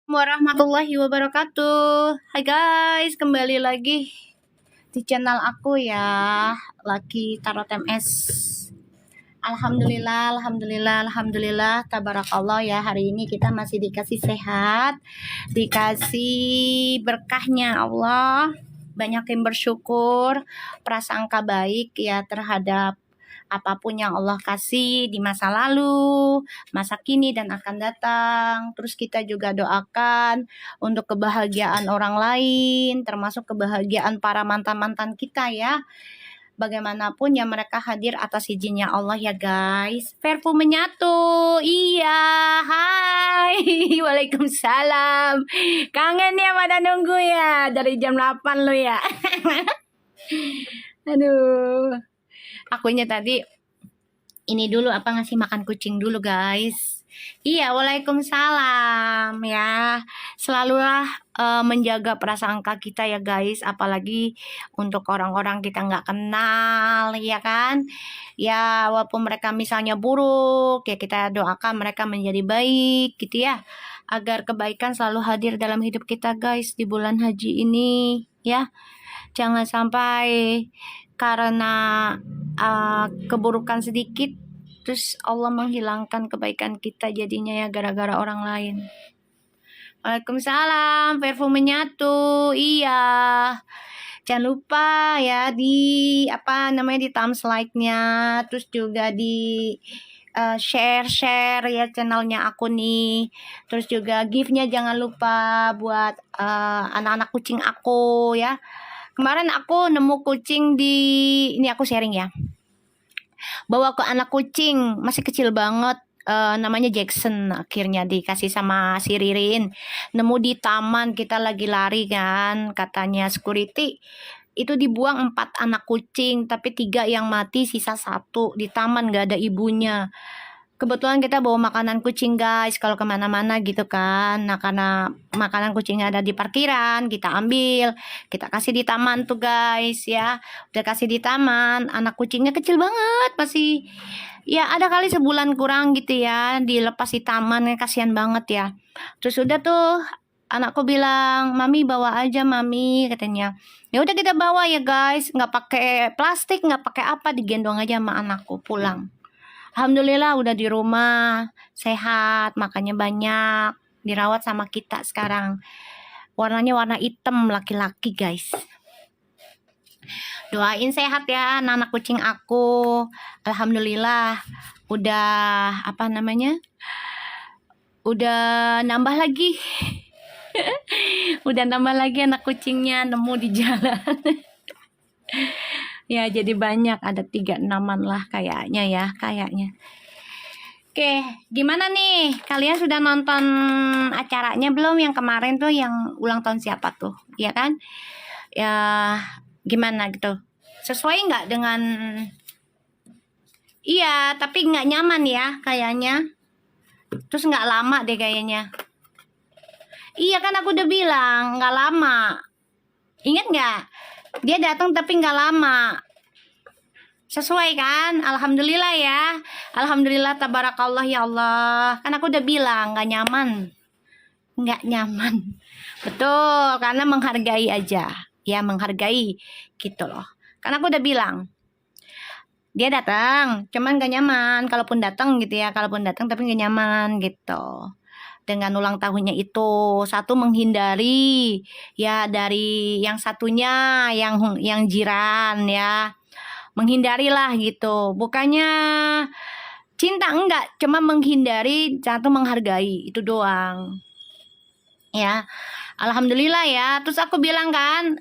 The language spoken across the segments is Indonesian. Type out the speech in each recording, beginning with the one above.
Warahmatullahi wabarakatuh. Hai guys, kembali lagi di channel aku ya, Lucky Tarot MS. Alhamdulillah, tabarakallah ya. Hari ini kita masih dikasih sehat, dikasih berkahnya Allah. Banyak yang bersyukur, prasangka baik ya terhadap apapun yang Allah kasih di masa lalu, masa kini dan akan datang. Terus kita juga doakan untuk kebahagiaan orang lain, termasuk kebahagiaan para mantan-mantan kita ya. Bagaimanapun ya mereka hadir atas izinnya Allah ya guys. Perfum menyatu. Iya, hai. Waalaikumsalam. Kangen ya pada nunggu ya dari jam 8 lo ya. Aduh. Akunya tadi ini dulu ngasih makan kucing dulu guys. Iya, waalaikumsalam ya. Selalulah menjaga prasangka kita ya guys, apalagi untuk orang-orang kita nggak kenal ya kan. Ya walaupun mereka misalnya buruk ya kita doakan mereka menjadi baik gitu ya, agar kebaikan selalu hadir dalam hidup kita guys di bulan haji ini ya. Jangan sampai karena keburukan sedikit terus Allah menghilangkan kebaikan kita jadinya ya gara-gara orang lain. Waalaikumsalam, perfum menyatu. Iya. Jangan lupa ya di di thumbs like-nya, terus juga di share ya channelnya aku nih. Terus juga gift-nya jangan lupa buat anak-anak kucing aku ya. Kemarin aku nemu kucing ini aku sharing ya. Bawa ke anak kucing masih kecil banget, namanya Jackson. Akhirnya dikasih sama si Ririn. Nemu di taman, kita lagi lari kan, katanya security itu dibuang 4 anak kucing, tapi 3 yang mati, sisa 1 di taman, gak ada ibunya. Kebetulan kita bawa makanan kucing guys kalau kemana-mana gitu kan. Nah karena makanan kucingnya ada di parkiran, kita ambil, kita kasih di taman tuh guys ya. Udah kasih di taman, anak kucingnya kecil banget, masih ya ada kali sebulan kurang gitu ya, dilepas di taman, kasihan banget ya. Terus udah tuh anakku bilang, mami bawa aja mami, katanya. Ya udah kita bawa ya guys, nggak pakai plastik, nggak pakai apa, digendong aja sama anakku pulang. Alhamdulillah udah di rumah, sehat, makannya banyak, dirawat sama kita sekarang. Warnanya warna hitam, laki-laki guys. Doain sehat ya anak kucing aku. Alhamdulillah udah udah nambah lagi. Udah nambah lagi anak kucingnya, nemu di jalan. Ya jadi banyak, ada 36-an lah kayaknya. Oke, gimana nih? Kalian sudah nonton acaranya belum yang kemarin tuh, yang ulang tahun siapa tuh? Ya kan? Ya gimana gitu? Sesuai nggak dengan... Iya, tapi nggak nyaman ya kayaknya. Terus nggak lama deh kayaknya. Iya kan aku udah bilang nggak lama. Ingat nggak? Dia datang tapi nggak lama. Sesuai kan? Alhamdulillah ya. Alhamdulillah, tabarakallah ya Allah. Kan aku udah bilang nggak nyaman. Betul, karena menghargai aja. Ya menghargai gitu loh. Karena aku udah bilang dia datang, cuman nggak nyaman. Kalaupun datang gitu ya, tapi nggak nyaman gitu. Dengan ulang tahunnya itu, satu menghindari ya dari yang satunya yang jiran ya. Menghindarilah gitu, bukannya cinta, enggak, cuma menghindari, satu menghargai, itu doang ya. Alhamdulillah ya. Terus aku bilang kan,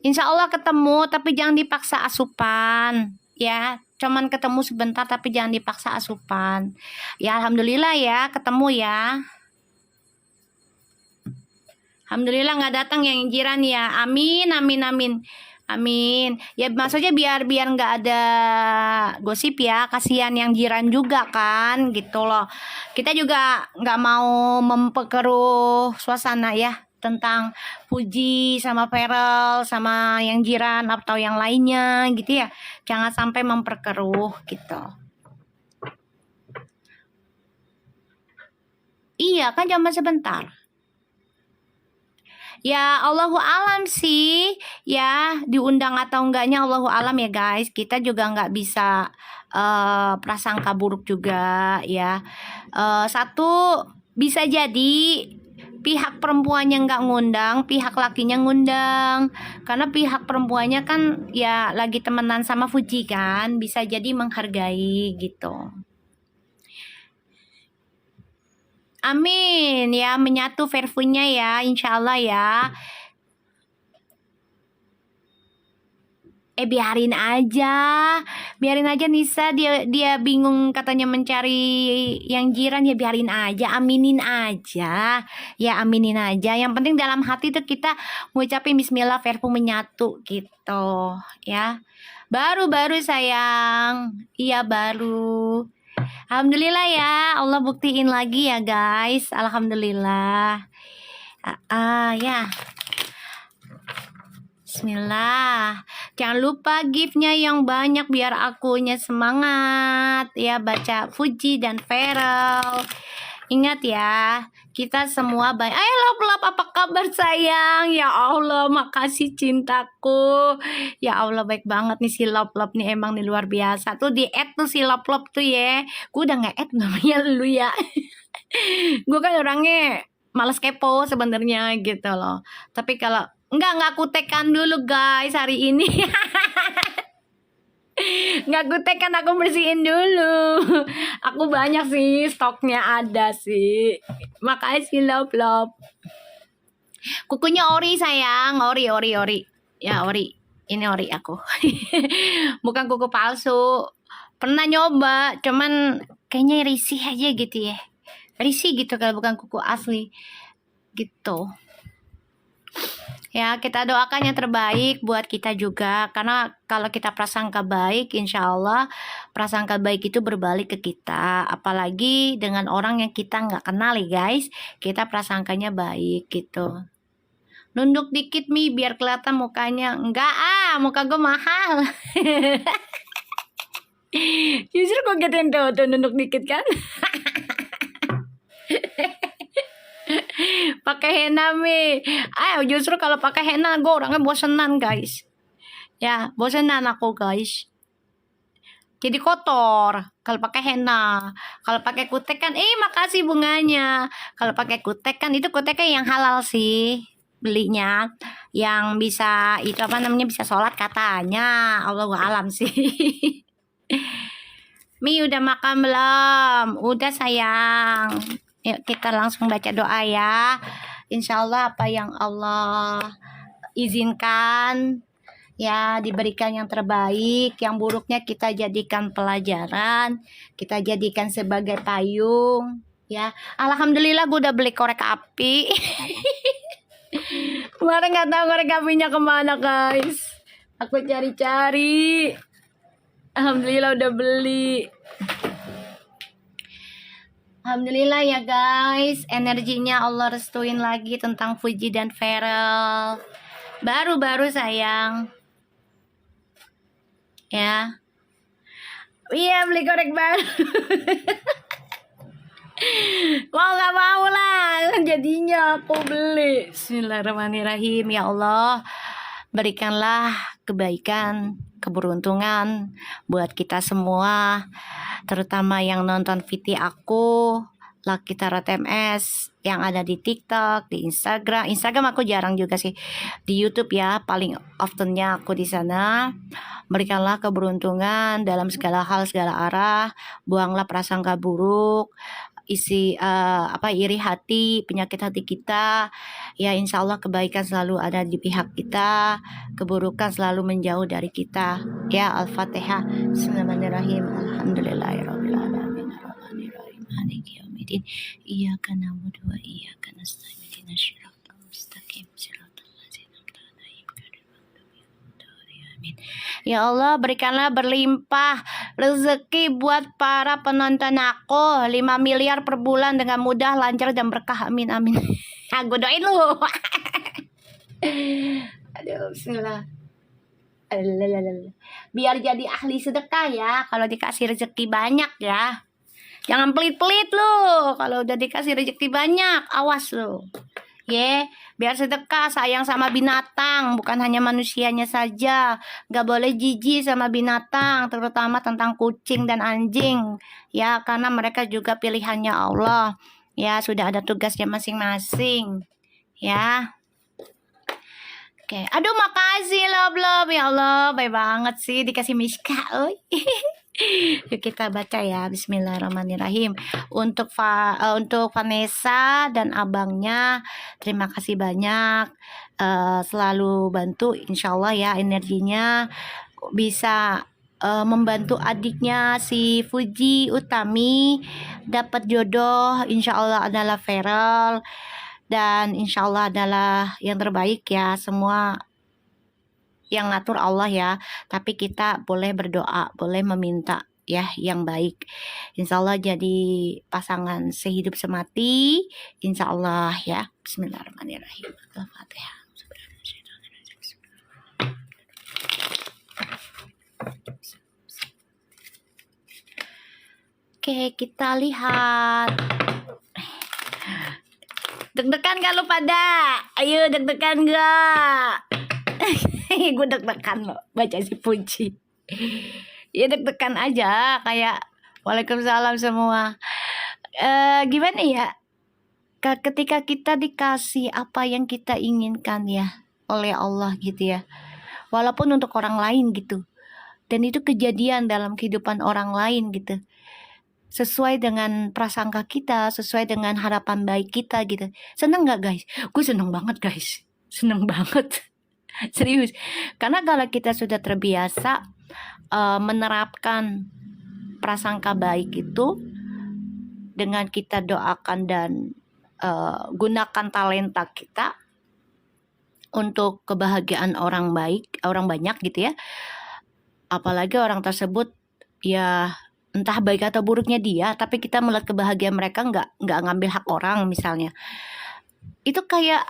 insya Allah ketemu tapi jangan dipaksa asupan ya, cuman ketemu sebentar tapi jangan dipaksa asupan ya. Alhamdulillah ya ketemu ya. Alhamdulillah nggak datang yang jiran ya. Amin. Ya maksudnya biar nggak ada gosip ya, kasihan yang jiran juga kan gitu loh. Kita juga nggak mau memperkeruh suasana ya tentang Puji sama Feral sama yang jiran atau yang lainnya gitu ya. Jangan sampai memperkeruh gitu. Iya kan cuma sebentar. Ya Allahu alam sih, ya diundang atau enggaknya Allahu alam ya guys. Kita juga nggak bisa prasangka buruk juga ya. Satu bisa jadi pihak perempuannya nggak ngundang, pihak lakinya ngundang. Karena pihak perempuannya kan ya lagi temenan sama Fuji kan, bisa jadi menghargai gitu. Amin ya, menyatu verfunya ya, insya Allah ya. Biarin aja Nisa, dia bingung katanya mencari yang jiran, ya biarin aja, aminin aja, ya aminin aja. Yang penting dalam hati tuh kita ngucapin Bismillah, verfu menyatu gitu ya. Baru sayang, iya baru. Alhamdulillah ya, Allah buktiin lagi ya guys, alhamdulillah. Ya. Bismillah. Jangan lupa giftnya yang banyak biar akunya semangat ya baca Fuji dan Feral. Ingat ya, kita semua baik. Ayo love, apa kabar sayang? Ya Allah, makasih cintaku. Ya Allah, baik banget nih si love nih, emang nih luar biasa. Tuh di add tuh si love tuh ya. Gue udah nge-add namanya lu ya. Gue kan orangnya males kepo sebenarnya gitu loh. Tapi kalau Enggak aku tekan dulu guys hari ini. Enggak aku tekan, aku bersihin dulu. Aku banyak sih, stoknya ada sih. Makasih love. Kukunya ori sayang, ori. Ya ori, ini ori aku. Bukan kuku palsu. Pernah nyoba, cuman kayaknya risih aja gitu ya. Risih gitu kalau bukan kuku asli. Gitu. Ya, kita doakan yang terbaik buat kita juga. Karena kalau kita prasangka baik, insya Allah prasangka baik itu berbalik ke kita. Apalagi dengan orang yang kita nggak kenal ya guys. Kita prasangkanya baik gitu. Nunduk dikit Mi, biar kelihatan mukanya. Enggak muka gue mahal. Justru kok gituin tuh nunduk dikit kan. Pakai henna Mi. Justru kalau pakai henna gue orangnya bosenan guys. Ya, bosenan aku guys. Jadi kotor kalau pakai henna. Kalau pakai kutek kan, makasih bunganya. Kalau pakai kutek kan itu kuteknya yang halal sih belinya, yang bisa itu apa namanya, bisa sholat katanya. Allahu alam sih. Mi udah makan belum? Udah sayang. Yuk kita langsung baca doa ya. Insya Allah apa yang Allah izinkan ya diberikan yang terbaik. Yang buruknya kita jadikan pelajaran, kita jadikan sebagai payung ya. Alhamdulillah gue udah beli korek api. Kemarin nggak tahu korek apinya kemana guys. Aku cari-cari. Alhamdulillah udah beli. Alhamdulillah ya guys, energinya Allah restuin lagi tentang Fuji dan Feral. Baru sayang. Ya. Iya beli korek baru. Mau gak mau lah, jadinya aku beli. Bismillahirrahmanirrahim. Ya Allah, berikanlah kebaikan, keberuntungan buat kita semua, terutama yang nonton VT aku, Lucky Tarot MS, yang ada di TikTok, di Instagram aku jarang juga sih, di YouTube ya, paling oftennya aku di sana. Berikanlah keberuntungan dalam segala hal, segala arah, buanglah prasangka buruk, isi iri hati, penyakit hati kita ya. Insya Allah kebaikan selalu ada di pihak kita, keburukan selalu menjauh dari kita ya. Al-Fatihah. Bismillahirrahmanirrahim. Alhamdulillahirabbil alamin arrahmanirrahim maliki yaumiddin iyyaka na'budu wa iyyaka nasta'in ihdinas siratal mustaqim siratal ladzina an'amta 'alaihim ghairil maghdubi 'alaihim. Ya Allah, berikanlah berlimpah rezeki buat para penonton aku, 5 miliar per bulan dengan mudah, lancar dan berkah. Amin. Gue doain lu. Aduh, bismillah. Biar jadi ahli sedekah ya, kalau dikasih rezeki banyak ya. Jangan pelit-pelit lu. Kalau udah dikasih rezeki banyak, awas lu. Biar sedekah, sayang sama binatang, bukan hanya manusianya saja. Gak boleh jijik sama binatang, terutama tentang kucing dan anjing. Ya, karena mereka juga pilihannya Allah. Ya, sudah ada tugasnya masing-masing. Ya. Oke. Aduh, makasih love. Ya Allah, baik banget sih dikasih Miska. Yuk kita baca ya. Bismillahirrahmanirrahim. Untuk Vanessa dan abangnya, terima kasih banyak. Selalu bantu, insya Allah ya, energinya bisa membantu adiknya si Fuji Utami dapat jodoh, insya Allah adalah Feral, dan insya Allah adalah yang terbaik ya. Semua yang ngatur Allah ya, tapi kita boleh berdoa, boleh meminta ya yang baik. Insya Allah jadi pasangan sehidup semati, insya Allah ya. Bismillahirrahmanirrahim. Al-Fatihah. Oke, kita lihat. Deg-degan gak lu pada? Ayo deg-degan gak? Gue deg-degan loh baca si Puji. Ya deg-degan aja kayak waalaikumsalam semua. Gimana ya? Ketika kita dikasih apa yang kita inginkan ya oleh Allah gitu ya. Walaupun untuk orang lain gitu. Dan itu kejadian dalam kehidupan orang lain gitu. Sesuai dengan prasangka kita, sesuai dengan harapan baik kita gitu. Seneng gak guys? Gue seneng banget guys. Seneng banget. Serius. Karena kalau kita sudah terbiasa menerapkan prasangka baik itu dengan kita doakan dan gunakan talenta kita untuk kebahagiaan orang baik, orang banyak gitu ya. Apalagi orang tersebut ya entah baik atau buruknya dia, tapi kita melihat kebahagiaan mereka, nggak ngambil hak orang misalnya. Itu kayak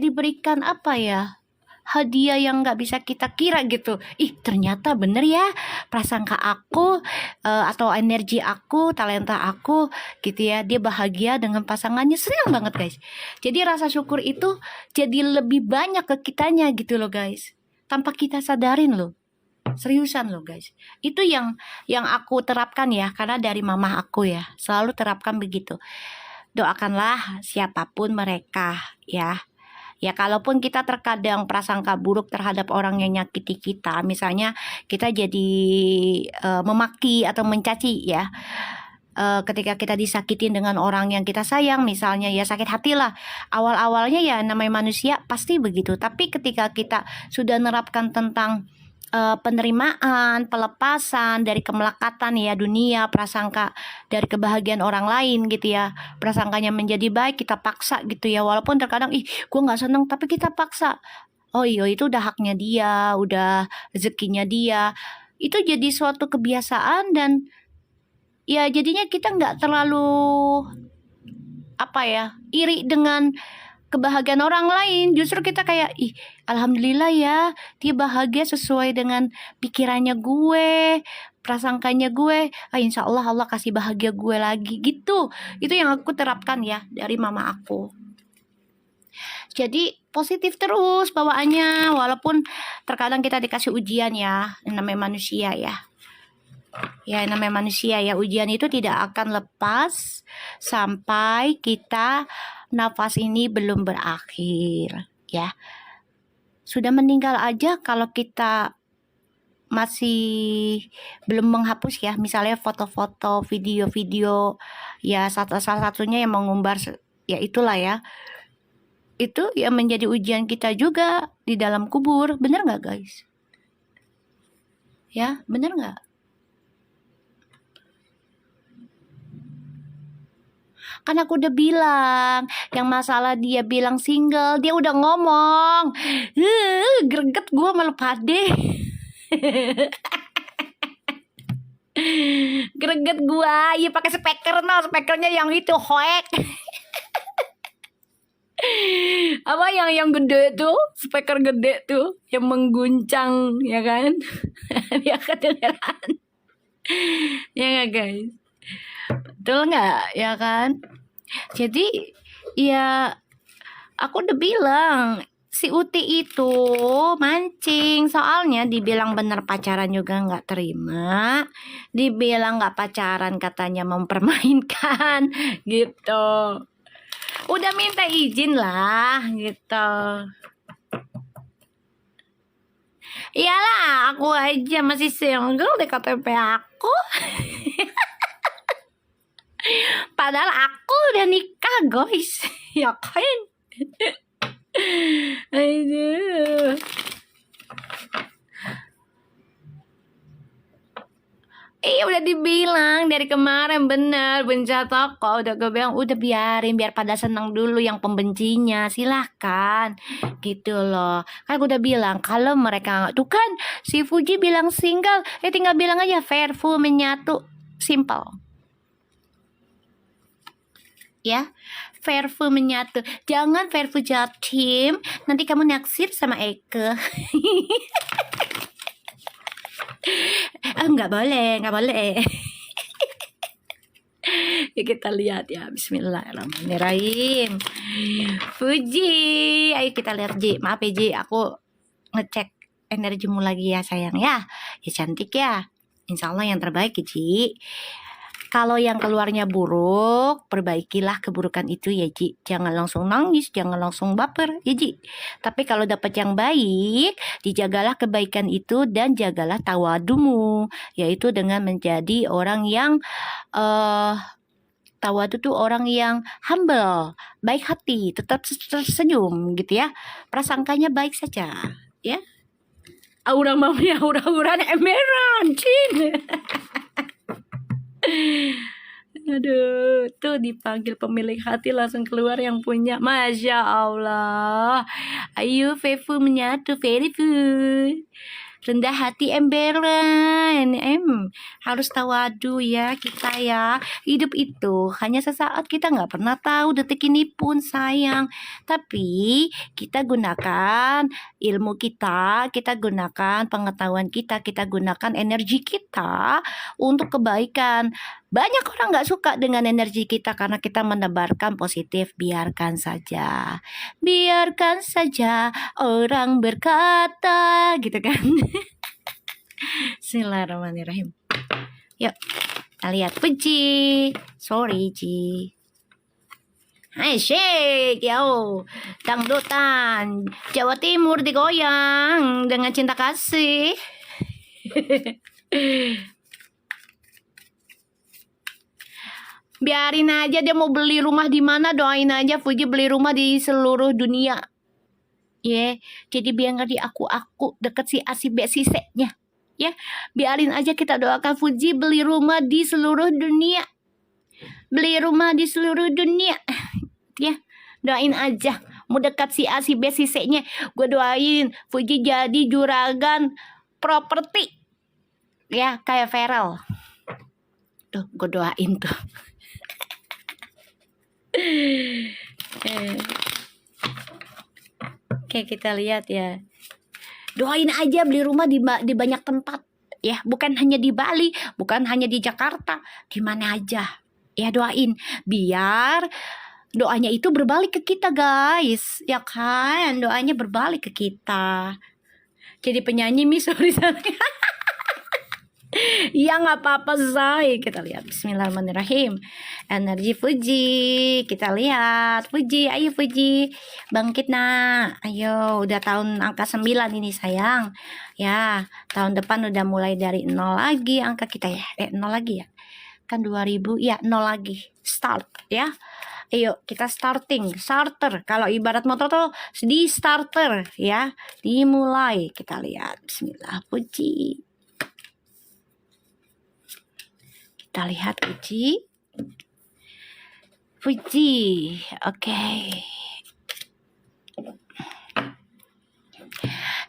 diberikan apa ya, hadiah yang nggak bisa kita kira gitu. Ternyata bener ya prasangka aku atau energi aku, talenta aku gitu ya. Dia bahagia dengan pasangannya, senang banget guys. Jadi rasa syukur itu jadi lebih banyak ke kitanya gitu loh guys. Tanpa kita sadarin loh. Seriusan loh guys. Itu yang aku terapkan ya, karena dari mama aku ya. Selalu terapkan begitu. Doakanlah siapapun mereka ya. Ya kalaupun kita terkadang prasangka buruk terhadap orang yang nyakiti kita, misalnya kita jadi memaki atau mencaci ya, ketika kita disakitin dengan orang yang kita sayang, misalnya ya sakit hati lah. Awal-awalnya ya namanya manusia pasti begitu. Tapi ketika kita sudah menerapkan tentang penerimaan, pelepasan dari kemelekatan ya dunia, prasangka dari kebahagiaan orang lain gitu ya, prasangkanya menjadi baik, kita paksa gitu ya, walaupun terkadang gue nggak seneng tapi kita paksa. Oh iya, itu udah haknya dia, udah rezekinya dia. Itu jadi suatu kebiasaan dan ya jadinya kita nggak terlalu apa ya, iri dengan kebahagiaan orang lain. Justru kita kayak alhamdulillah ya, dia bahagia sesuai dengan pikirannya gue, prasangkanya gue. Insya Allah Allah kasih bahagia gue lagi gitu. Itu yang aku terapkan ya dari mama aku. Jadi positif terus bawaannya, walaupun terkadang kita dikasih ujian ya, namanya manusia ya. Ya namanya manusia ya, ujian itu tidak akan lepas sampai kita nafas ini belum berakhir ya. Sudah meninggal aja kalau kita masih belum menghapus ya, misalnya foto-foto, video-video ya, salah satunya yang mengumbar ya itulah ya. Itu yang menjadi ujian kita juga di dalam kubur. Bener gak guys? Ya bener gak? Kan aku udah bilang, yang masalah dia bilang single, dia udah ngomong. Greget gue malu pade. Greget gue, ya pakai speaker, speakernya yang itu hoek. Apa yang gede tuh, speaker gede tuh, yang mengguncang ya kan? Dia kedengeran. Ya nggak guys? Betul nggak ya kan? Jadi ya Aku udah bilang si Uti itu mancing, soalnya dibilang bener pacaran juga nggak terima, dibilang nggak pacaran katanya mempermainkan gitu. Udah minta izin lah gitu. Iyalah, aku aja masih single di KTP aku. Padahal aku udah nikah, guys. Ya kan? Aduh. Iya udah dibilang dari kemarin bener benca toko udah gue bilang udah biarin biar pada senang dulu yang pembencinya silahkan gitu loh kan gue udah bilang kalau mereka tuh kan si Fuji bilang single tinggal bilang aja Fairfu menyatu simple ya Fairfu menyatu jangan Fairfu Jatim nanti kamu naksir sama Eke. Nggak boleh. Ya kita lihat ya. Bismillahirrahmanirrahim. Fuji, ayo kita lihat Ji. Maaf ya Ji, aku ngecek energimu lagi ya sayang ya. Ya cantik ya. Insya Allah yang terbaik ya Ji. Kalau yang keluarnya buruk, perbaikilah keburukan itu ya Ji. Jangan langsung nangis, jangan langsung baper ya Ji. Tapi kalau dapat yang baik, dijagalah kebaikan itu dan jagalah tawadumu. Yaitu dengan menjadi orang yang tawadu tuh orang yang humble, baik hati, tetap tersenyum gitu ya. Prasangkanya baik saja ya. Aura mamanya aura-aura emeran, cing. Aduh, tuh dipanggil pemilik hati langsung keluar yang punya. Masya Allah. Ayo Fefu menyatu, Fefu. Rendah hati emberan. Harus tawadu ya kita ya. Hidup itu hanya sesaat, kita nggak pernah tahu detik ini pun sayang. Tapi kita gunakan ilmu kita gunakan pengetahuan kita gunakan energi kita untuk kebaikan. Banyak orang nggak suka dengan energi kita karena kita menebarkan positif. Biarkan saja orang berkata gitu kan. Bismillahirrahmanirrahim. Yuk kita lihat Puji. Sorry Ji. Hai shake yo. Dangdutan Jawa Timur digoyang dengan cinta kasih. Biarin aja dia mau beli rumah di mana, doain aja Fuji beli rumah di seluruh dunia. Jadi biar nggak di aku deket si A si B si C-nya. Biarin aja kita doakan Fuji beli rumah di seluruh dunia. Beli rumah di seluruh dunia. Doain aja. Mau dekat si A si B si C-nya. Gue doain Fuji jadi juragan properti. Kayak Farel. Tuh, gue doain tuh. Oke, kita lihat ya. Doain aja beli rumah di banyak tempat. Bukan hanya di Bali, bukan hanya di Jakarta, di mana aja. Doain biar doanya itu berbalik ke kita, guys. Ya kan? Doanya berbalik ke kita. Jadi penyanyi sorry. Ya nggak apa-apa say. Kita lihat Bismillahirrahmanirrahim. Energi Fuji. Kita lihat Fuji. Ayo Fuji bangkit nak. Ayo udah tahun angka 9 ini sayang. Tahun depan udah mulai dari 0 lagi angka kita ya. 0 lagi ya. Kan 2000 ya 0 lagi. Start ya. Ayo kita starter. Kalau ibarat motor tuh di starter ya. Dimulai. Kita lihat Bismillah Fuji. Kita lihat Fuji. Oke.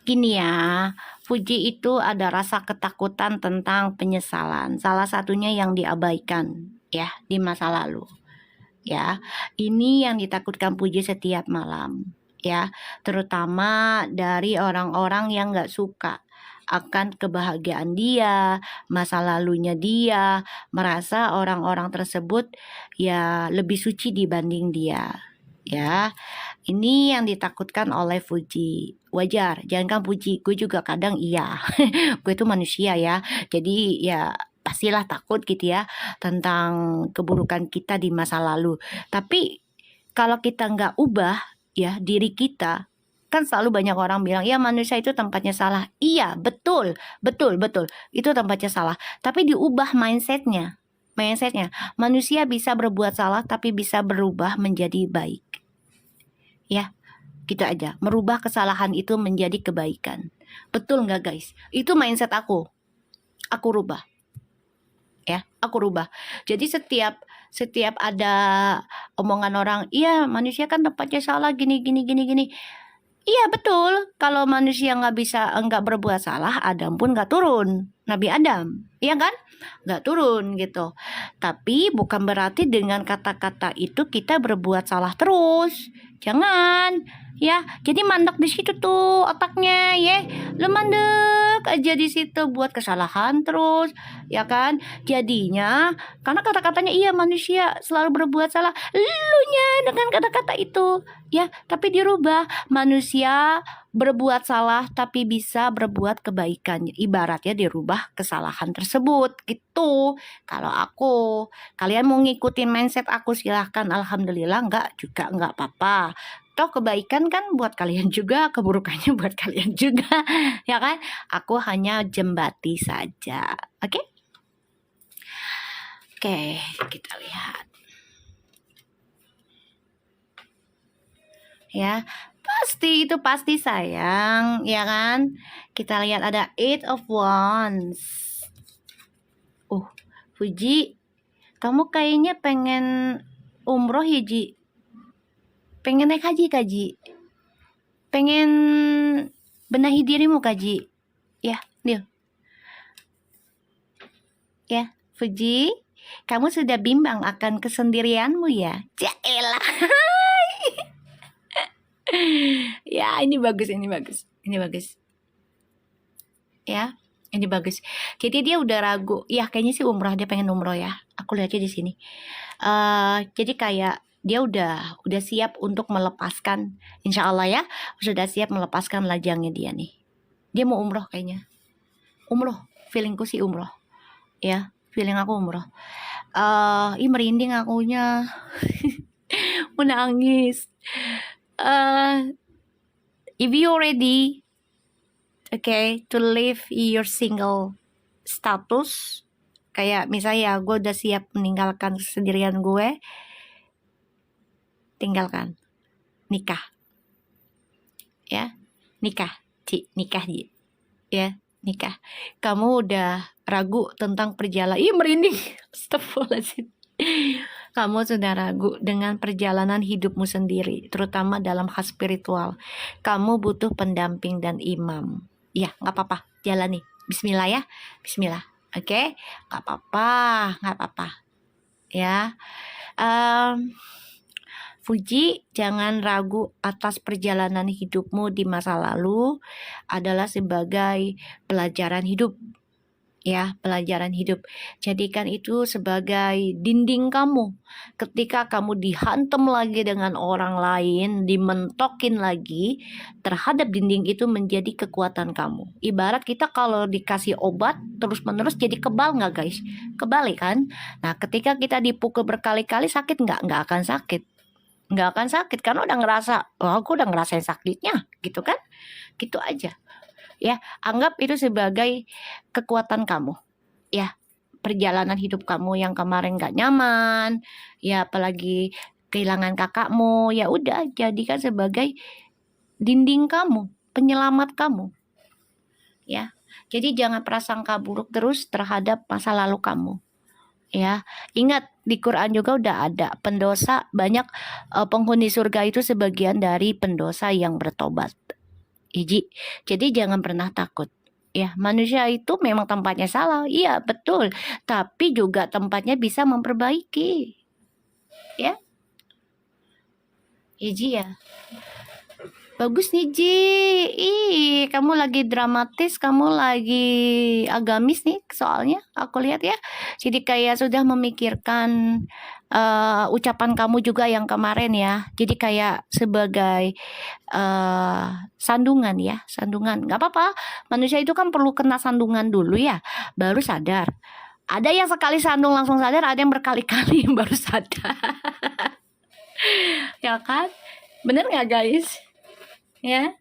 Gini ya, Fuji itu ada rasa ketakutan tentang penyesalan. Salah satunya yang diabaikan di masa lalu. Ini yang ditakutkan Fuji setiap malam. Terutama dari orang-orang yang nggak suka akan kebahagiaan dia, masa lalunya dia, merasa orang-orang tersebut lebih suci dibanding dia. Ya, ini yang ditakutkan oleh Fuji. Wajar, jangan puji. Gue juga kadang iya. Gue itu manusia ya. Jadi ya pastilah takut gitu ya tentang keburukan kita di masa lalu. Tapi kalau kita nggak ubah ya diri kita, kan selalu banyak orang bilang, ya manusia itu tempatnya salah. Iya, betul, betul, betul. Itu tempatnya salah. Tapi diubah mindsetnya. Manusia bisa berbuat salah tapi bisa berubah menjadi baik. Ya, gitu aja. Merubah kesalahan itu menjadi kebaikan. Betul nggak guys? Itu mindset aku. Aku rubah. Ya, aku rubah. Jadi setiap ada omongan orang, iya manusia kan tempatnya salah gini gini gini gini. Iya betul, kalau manusia nggak berbuat salah, Adam pun nggak turun, Nabi Adam, iya kan? Nggak turun gitu. Tapi bukan berarti dengan kata-kata itu kita berbuat salah terus, jangan. Ya, jadi mandek di situ tuh otaknya, ya, lu mandek aja di situ buat kesalahan terus, ya kan? Jadinya, karena kata-katanya iya manusia selalu berbuat salah, elunya dengan kata-kata itu, ya, tapi dirubah. Manusia berbuat salah tapi bisa berbuat kebaikan. Ibaratnya dirubah kesalahan tersebut gitu. Kalau aku, kalian mau ngikutin mindset aku silahkan. Alhamdulillah, enggak juga enggak apa-apa. Toh kebaikan kan buat kalian juga, keburukannya buat kalian juga. Ya kan? Aku hanya jembati saja. Oke? Oke, kita lihat. Ya, itu pasti sayang, ya kan? Kita lihat ada Eight of Wands. Fuji, kamu kayaknya pengen umroh ya, Ji? Pengen naik haji, Kaji? Pengen benahi dirimu, Kaji? Ya, deal. Ya, Fuji, kamu sudah bimbang akan kesendirianmu ya? Jaelah. Ya, ini bagus. Ya, ini bagus. Jadi dia udah ragu. Ya, kayaknya sih umroh, dia pengen umroh ya. Aku lihatnya di sini. Jadi kayak dia udah siap untuk melepaskan, insya Allah ya, sudah siap melepaskan lajangnya dia nih. Dia mau umroh kayaknya. Umroh, feelingku sih umroh. Ya, feeling aku umroh. Merinding akunya. Mau nangis. If you ready, okay, to leave your single status, kayak misalnya gue udah siap meninggalkan kesendirian gue, tinggalkan, nikah, ya, nikah, ya, nikah. Kamu udah ragu tentang perjalanan, merinding, astagfirullahaladzim. Kamu sudah ragu dengan perjalanan hidupmu sendiri, terutama dalam hal spiritual. Kamu butuh pendamping dan imam. Ya, nggak apa-apa, jalani. Bismillah ya, Bismillah. Oke, nggak apa-apa. Ya, Fuji, jangan ragu atas perjalanan hidupmu di masa lalu adalah sebagai pelajaran hidup. Ya, pelajaran hidup. Jadikan itu sebagai dinding kamu. Ketika kamu dihantam lagi dengan orang lain, dimentokin lagi, terhadap dinding itu menjadi kekuatan kamu. Ibarat kita kalau dikasih obat terus-menerus jadi kebal nggak guys? Kebal kan? Nah, ketika kita dipukul berkali-kali sakit nggak? Nggak akan sakit. Nggak akan sakit karena udah ngerasa, aku udah ngerasain sakitnya, gitu kan? Gitu aja. Ya, anggap itu sebagai kekuatan kamu. Ya, perjalanan hidup kamu yang kemarin gak nyaman, ya apalagi kehilangan kakakmu, ya udah jadikan sebagai dinding kamu, penyelamat kamu. Ya. Jadi jangan prasangka buruk terus terhadap masa lalu kamu. Ya, ingat di Quran juga udah ada pendosa banyak, penghuni surga itu sebagian dari pendosa yang bertobat. Jadi jangan pernah takut. Ya, manusia itu memang tempatnya salah. Iya, betul. Tapi juga tempatnya bisa memperbaiki. Ya. Ya. Bagus nih Ji. Ih, kamu lagi dramatis, kamu lagi agamis nih soalnya aku lihat ya. Jadi kayak sudah memikirkan ucapan kamu juga yang kemarin ya. Jadi kayak sebagai sandungan ya, sandungan. Nggak apa-apa. Manusia itu kan perlu kena sandungan dulu ya, baru sadar. Ada yang sekali sandung langsung sadar, ada yang berkali-kali baru sadar. Ya kan? Bener nggak guys? Ya,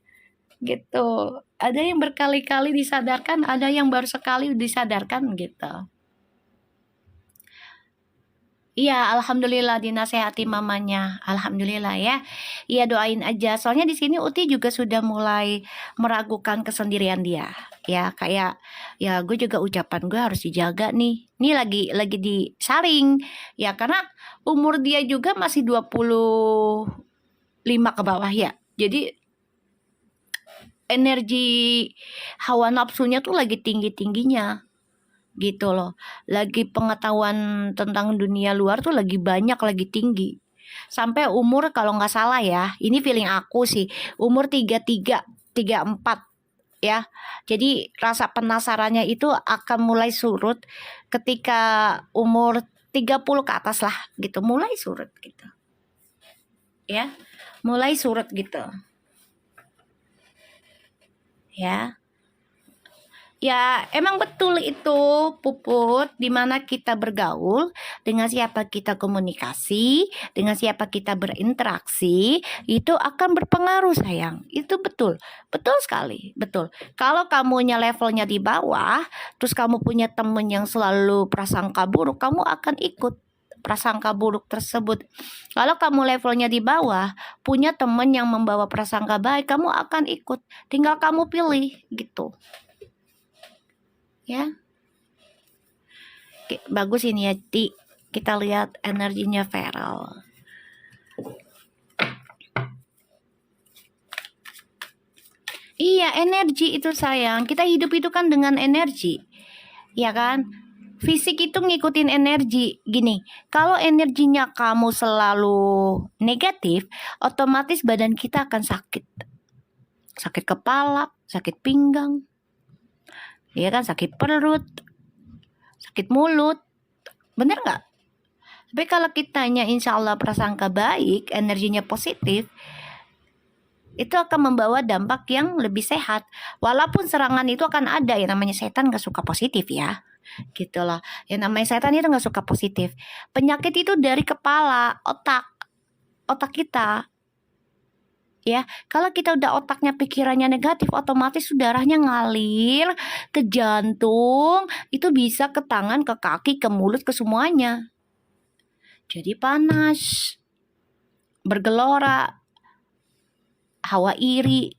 gitu. Ada yang berkali-kali disadarkan, ada yang baru sekali disadarkan gitu. Iya, alhamdulillah dinasehati mamanya. Alhamdulillah ya. Iya, doain aja. Soalnya di sini Uti juga sudah mulai meragukan kesendirian dia. Ya, kayak ya gue juga ucapan gue harus dijaga nih. Ini lagi disaring. Ya, karena umur dia juga masih 25 ke bawah ya. Jadi energi hawa nafsunya tuh lagi tinggi-tingginya gitu loh. Lagi pengetahuan tentang dunia luar tuh lagi banyak, lagi tinggi. Sampai umur kalau nggak salah ya, ini feeling aku sih, umur 33, 34 ya. Jadi rasa penasarannya itu akan mulai surut ketika umur 30 ke atas lah gitu, mulai surut gitu. Ya, mulai surut gitu. Ya. Ya, emang betul itu, Puput, dimana kita bergaul, dengan siapa kita komunikasi, dengan siapa kita berinteraksi, itu akan berpengaruh, sayang. Itu betul, betul sekali, betul. Kalau kamunya levelnya di bawah, terus kamu punya temen yang selalu prasangka buruk, kamu akan ikut prasangka buruk tersebut. Kalau kamu levelnya di bawah, punya temen yang membawa prasangka baik, kamu akan ikut. Tinggal kamu pilih, gitu. Ya, bagus ini ya, Ti. Kita lihat energinya Feral. Iya, energi itu sayang. Kita hidup itu kan dengan energi. Ya kan? Fisik itu ngikutin energi. Gini, kalau energinya kamu selalu negatif, otomatis badan kita akan sakit. Sakit kepala, sakit pinggang. Ya kan, sakit perut, sakit mulut. Bener nggak? Tapi kalau kitanya insya Allah prasangka baik, energinya positif, itu akan membawa dampak yang lebih sehat. Walaupun serangan itu akan ada, ya namanya setan gak suka positif ya. Gitu loh. Yang namanya setan itu gak suka positif. Penyakit itu dari kepala, otak kita. Ya, kalau kita udah otaknya pikirannya negatif, otomatis darahnya ngalir ke jantung, itu bisa ke tangan, ke kaki, ke mulut, ke semuanya. Jadi panas, bergelora, hawa iri,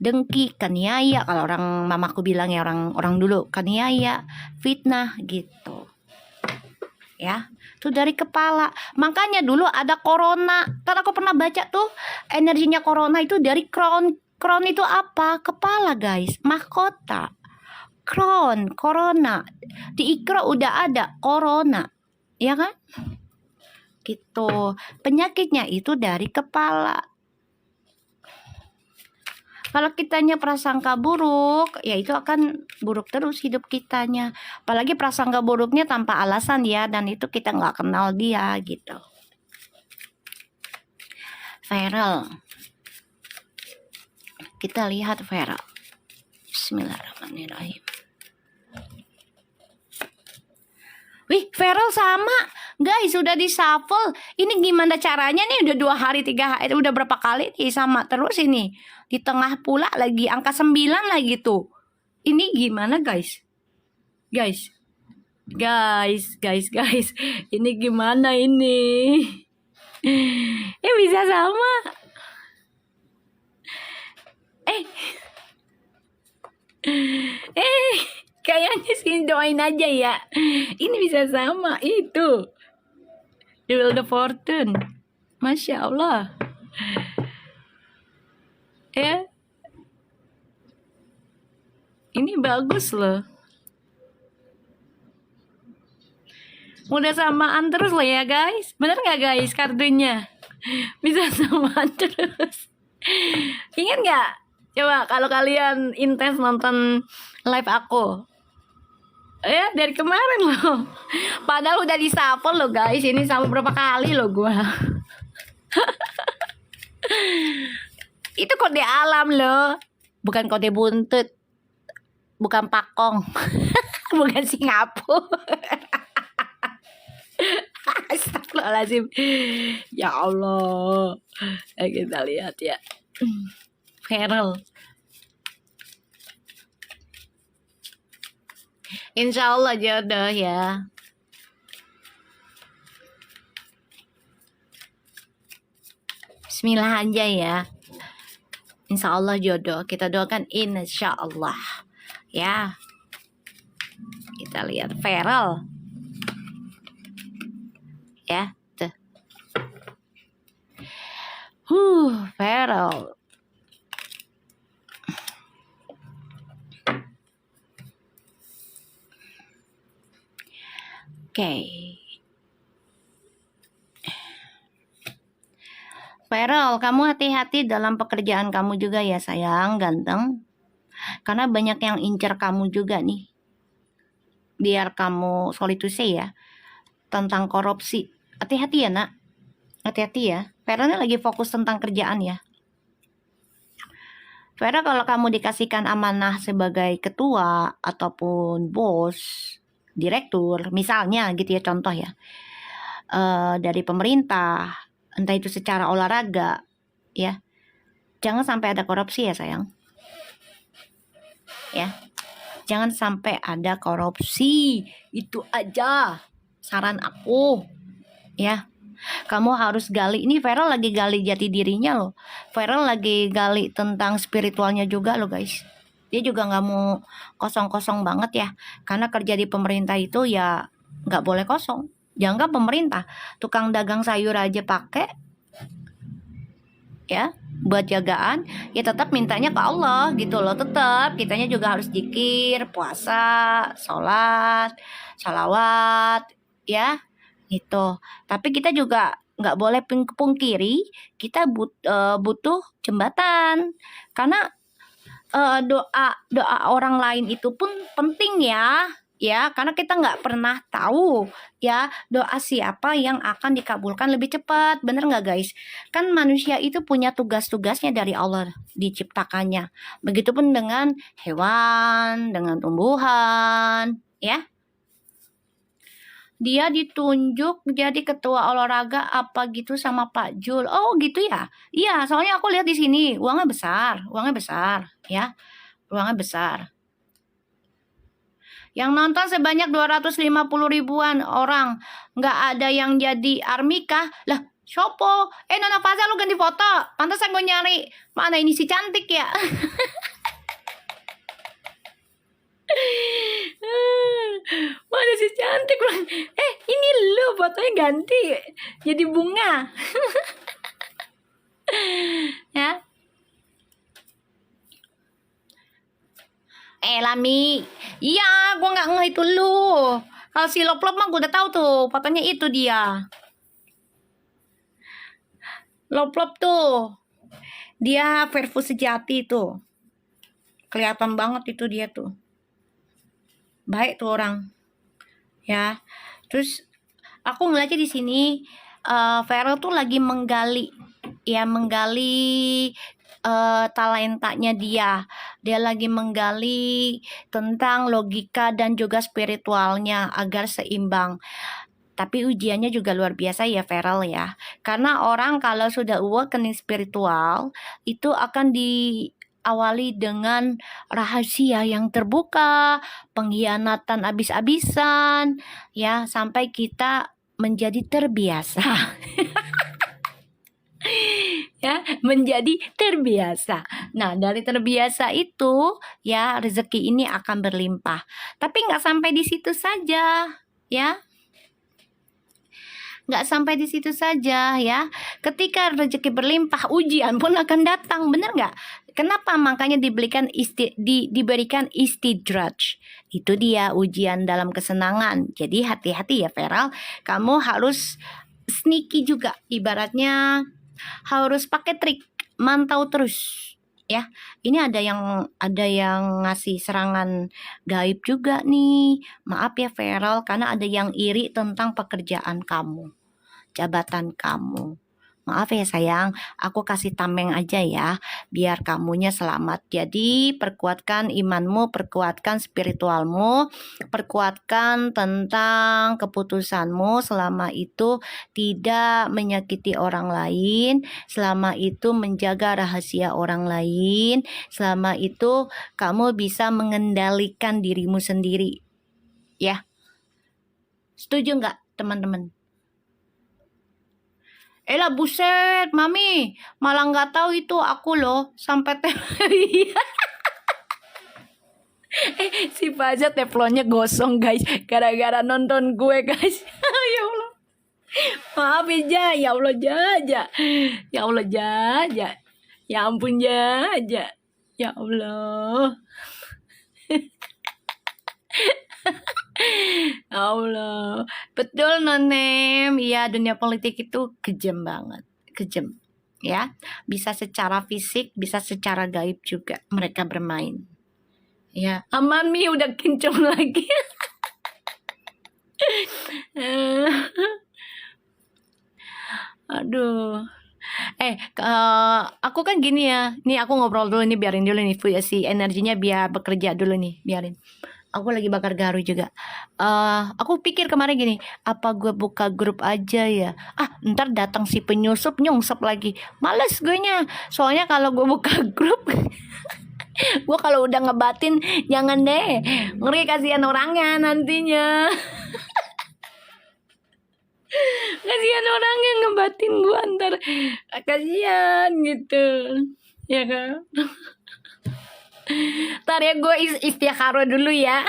dengki, kaniaya, kalau orang mamaku bilang ya, orang dulu kaniaya, fitnah gitu. Ya, itu dari kepala. Makanya dulu ada corona. Kan aku pernah baca tuh energinya corona itu dari crown. Crown itu apa? Kepala, guys. Mahkota. Crown, corona. Di Iqra udah ada corona. Ya kan? Gitu. Penyakitnya itu dari kepala. Kalau kitanya prasangka buruk, ya itu akan buruk terus hidup kitanya. Apalagi prasangka buruknya tanpa alasan ya, dan itu kita nggak kenal dia gitu. Feral. Kita lihat Feral. Bismillahirrahmanirrahim. Wih, Feral sama. Guys, sudah di shuffle. Ini gimana caranya nih? Udah 2 hari, 3 hari. Udah berapa kali nih sama terus ini. Di tengah pula lagi. Angka 9 lagi tuh. Ini gimana guys? Guys. Ini gimana ini? Ya bisa sama. Kayaknya sih doain aja ya. Ini bisa sama itu. The Wheel of Fortune. Masya Allah. Ya. Ini bagus loh. Udah samaan terus loh ya guys. Bener gak guys kartunya? Bisa samaan terus. Ingat nggak? Coba kalau kalian intens nonton live aku. Ya dari kemarin loh. Padahal udah disapel loh guys. Ini sama berapa kali loh gua. Itu kode alam loh. Bukan kode buntut. Bukan pakong. Bukan Singapura. Astagfirullahaladzim. Ya Allah. Kita lihat ya. Feral. Insya Allah jodoh ya. Bismillah aja ya. Insya Allah jodoh. Kita doakan insya Allah. Ya. Kita lihat Feral. Ya. Tuh. Feral. Oke. Feral, kamu hati-hati dalam pekerjaan kamu juga ya sayang, ganteng. Karena banyak yang incer kamu juga nih. Biar kamu sorry to say ya. Tentang korupsi. Hati-hati ya nak. Hati-hati ya. Feral ini lagi fokus tentang kerjaan ya. Feral kalau kamu dikasihkan amanah sebagai ketua ataupun bos, direktur, misalnya gitu ya contoh ya, dari pemerintah, entah itu secara olahraga, ya, jangan sampai ada korupsi ya sayang, ya, jangan sampai ada korupsi, itu aja saran aku, ya. Kamu harus gali, ini Feral lagi gali jati dirinya loh, Feral lagi gali tentang spiritualnya juga loh guys. Dia juga nggak mau kosong-kosong banget ya. Karena kerja di pemerintah itu ya nggak boleh kosong. Jangan pemerintah, tukang dagang sayur aja pakai ya buat jagaan, ya tetap mintanya ke Allah gitu loh. Tetap kitanya juga harus zikir, puasa, sholat, sholawat ya gitu. Tapi kita juga nggak boleh pungkiri kita butuh jembatan, karena doa orang lain itu pun penting ya karena kita nggak pernah tahu ya doa siapa yang akan dikabulkan lebih cepat, bener nggak guys? Kan manusia itu punya tugas-tugasnya dari Allah diciptakannya, begitupun dengan hewan, dengan tumbuhan ya. Dia ditunjuk jadi ketua olahraga apa gitu sama Pak Jul. Oh gitu ya? Iya, soalnya aku lihat di sini uangnya besar ya. Uangnya besar. Yang nonton sebanyak 250 ribuan orang. Nggak ada yang jadi army kah? Lah, Sopo? Nona Faza lu ganti foto. Pantesan gue nyari. Mana ini si cantik ya? Mana si cantik? Ini lu fotonya ganti. Jadi bunga. Ya. Lami. Iya, gue nggak ngeh itu lu. Kalau si Loplop mah gue udah tahu tuh, fotonya itu dia. Loplop tuh. Dia vervu sejati tuh. Kelihatan banget itu dia tuh. Baik tuh orang. Ya. Terus aku ngeliatnya di sini Feral tuh lagi menggali talentanya dia lagi menggali tentang logika dan juga spiritualnya agar seimbang. Tapi ujiannya juga luar biasa ya Feral ya, karena orang kalau sudah awakening spiritual itu akan diawali dengan rahasia yang terbuka, pengkhianatan abis-abisan ya, sampai kita menjadi terbiasa. Ya, menjadi terbiasa. Nah, dari terbiasa itu ya rezeki ini akan berlimpah. Tapi nggak sampai di situ saja, ya. Nggak sampai di situ saja ya. Ketika rezeki berlimpah, ujian pun akan datang, bener nggak? Kenapa? Makanya diberikan istidraj. Itu dia ujian dalam kesenangan. Jadi hati-hati ya Feral. Kamu harus sneaky juga, ibaratnya harus pakai trik mantau terus ya. Ini ada yang ngasih serangan gaib juga nih. Maaf ya Feral, karena ada yang iri tentang pekerjaan kamu, jabatan kamu. Maaf ya sayang, aku kasih tameng aja ya, biar kamunya selamat. Jadi perkuatkan imanmu, perkuatkan spiritualmu, perkuatkan tentang keputusanmu selama itu tidak menyakiti orang lain, selama itu menjaga rahasia orang lain, selama itu kamu bisa mengendalikan dirimu sendiri. Ya, setuju nggak teman-teman? Elah buset, Mami, malah nggak tahu itu aku loh sampai si Faza teflonnya gosong guys, gara-gara nonton gue guys. Ya Allah, maaf ya Allah Jaja, ya Allah Jaja, ya ampun Jaja, ya Allah. Allah, betul Nonem. Iya, dunia politik itu kejam banget, kejam. Ya, bisa secara fisik, bisa secara gaib juga mereka bermain. Ya, Mami udah kenceng lagi. Aduh. Aku kan gini ya. Nih aku ngobrol dulu nih, biarin dulu nih si energinya biar bekerja dulu nih, biarin. Aku lagi bakar garu juga. Aku pikir kemarin gini, apa gue buka grup aja ya? Ntar datang si penyusup nyungsep lagi. Males gue nya. Soalnya kalau gue buka grup, gue kalau udah ngebatin jangan deh. Ngeri kasihan orangnya nantinya. Kasihan orang yang ngebatin gue ntar, kasihan gitu, ya kan? Ntar ya gue istikharo dulu ya.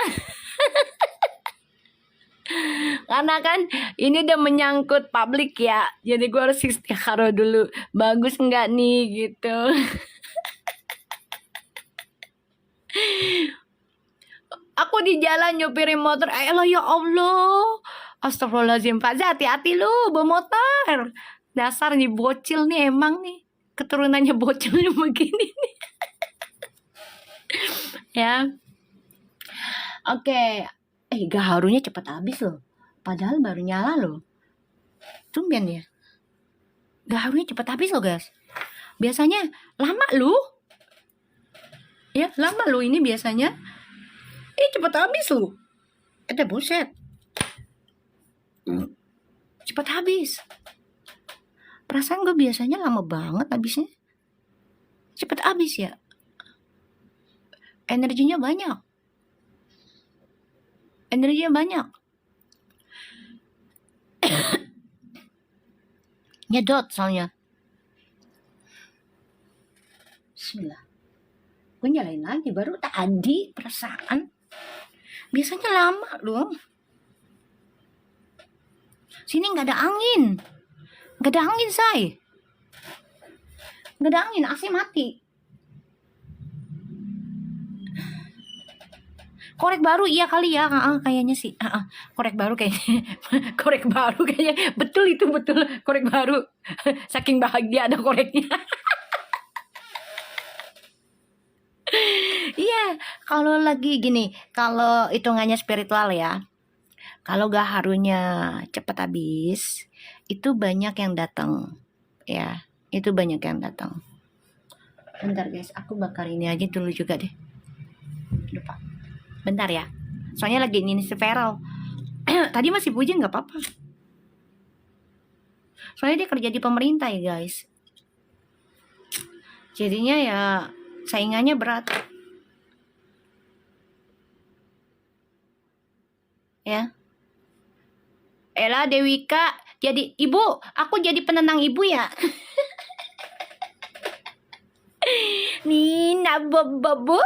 Karena kan ini udah menyangkut publik ya, jadi gue harus istikharo dulu, bagus nggak nih gitu. Aku di jalan nyupirin motor, ya Allah, astagfirullahaladzim. Faza, hati-hati lu bawa motor. Dasar nih bocil nih, emang nih keturunannya bocil begini nih. Ya, oke. Gaharunya cepet habis loh, padahal baru nyala loh. Tumben ya, gaharunya cepet habis loh guys. Biasanya lama loh. Ya, lama loh ini biasanya. Cepet habis loh. Buset. Cepet habis. Perasaan gue biasanya lama banget habisnya. Cepet habis ya. Energinya banyak. Nyedot soalnya. Bismillah. Gue nyalain lagi baru tadi, perasaan. Biasanya lama loh. Sini nggak ada angin. Nggak ada angin, say. Nggak ada angin, AC mati. Korek baru iya kali ya, kayaknya sih. Korek baru kayaknya. Korek baru kayaknya. Betul itu, betul. Korek baru. Saking bahagia ada koreknya. Iya, kalau lagi gini, kalau hitungannya spiritual ya, kalau gaharunya cepat habis, itu banyak yang datang. Ya, itu banyak yang datang. Bentar guys, aku bakar ini aja dulu juga deh. Lupa. Bentar ya. Soalnya lagi ini Feral. Tadi masih puji nggak apa-apa. Soalnya dia kerja di pemerintah ya guys. Jadinya ya saingannya berat. Ya. Ella Dewika jadi ibu, aku jadi penenang ibu ya. Nina bobo,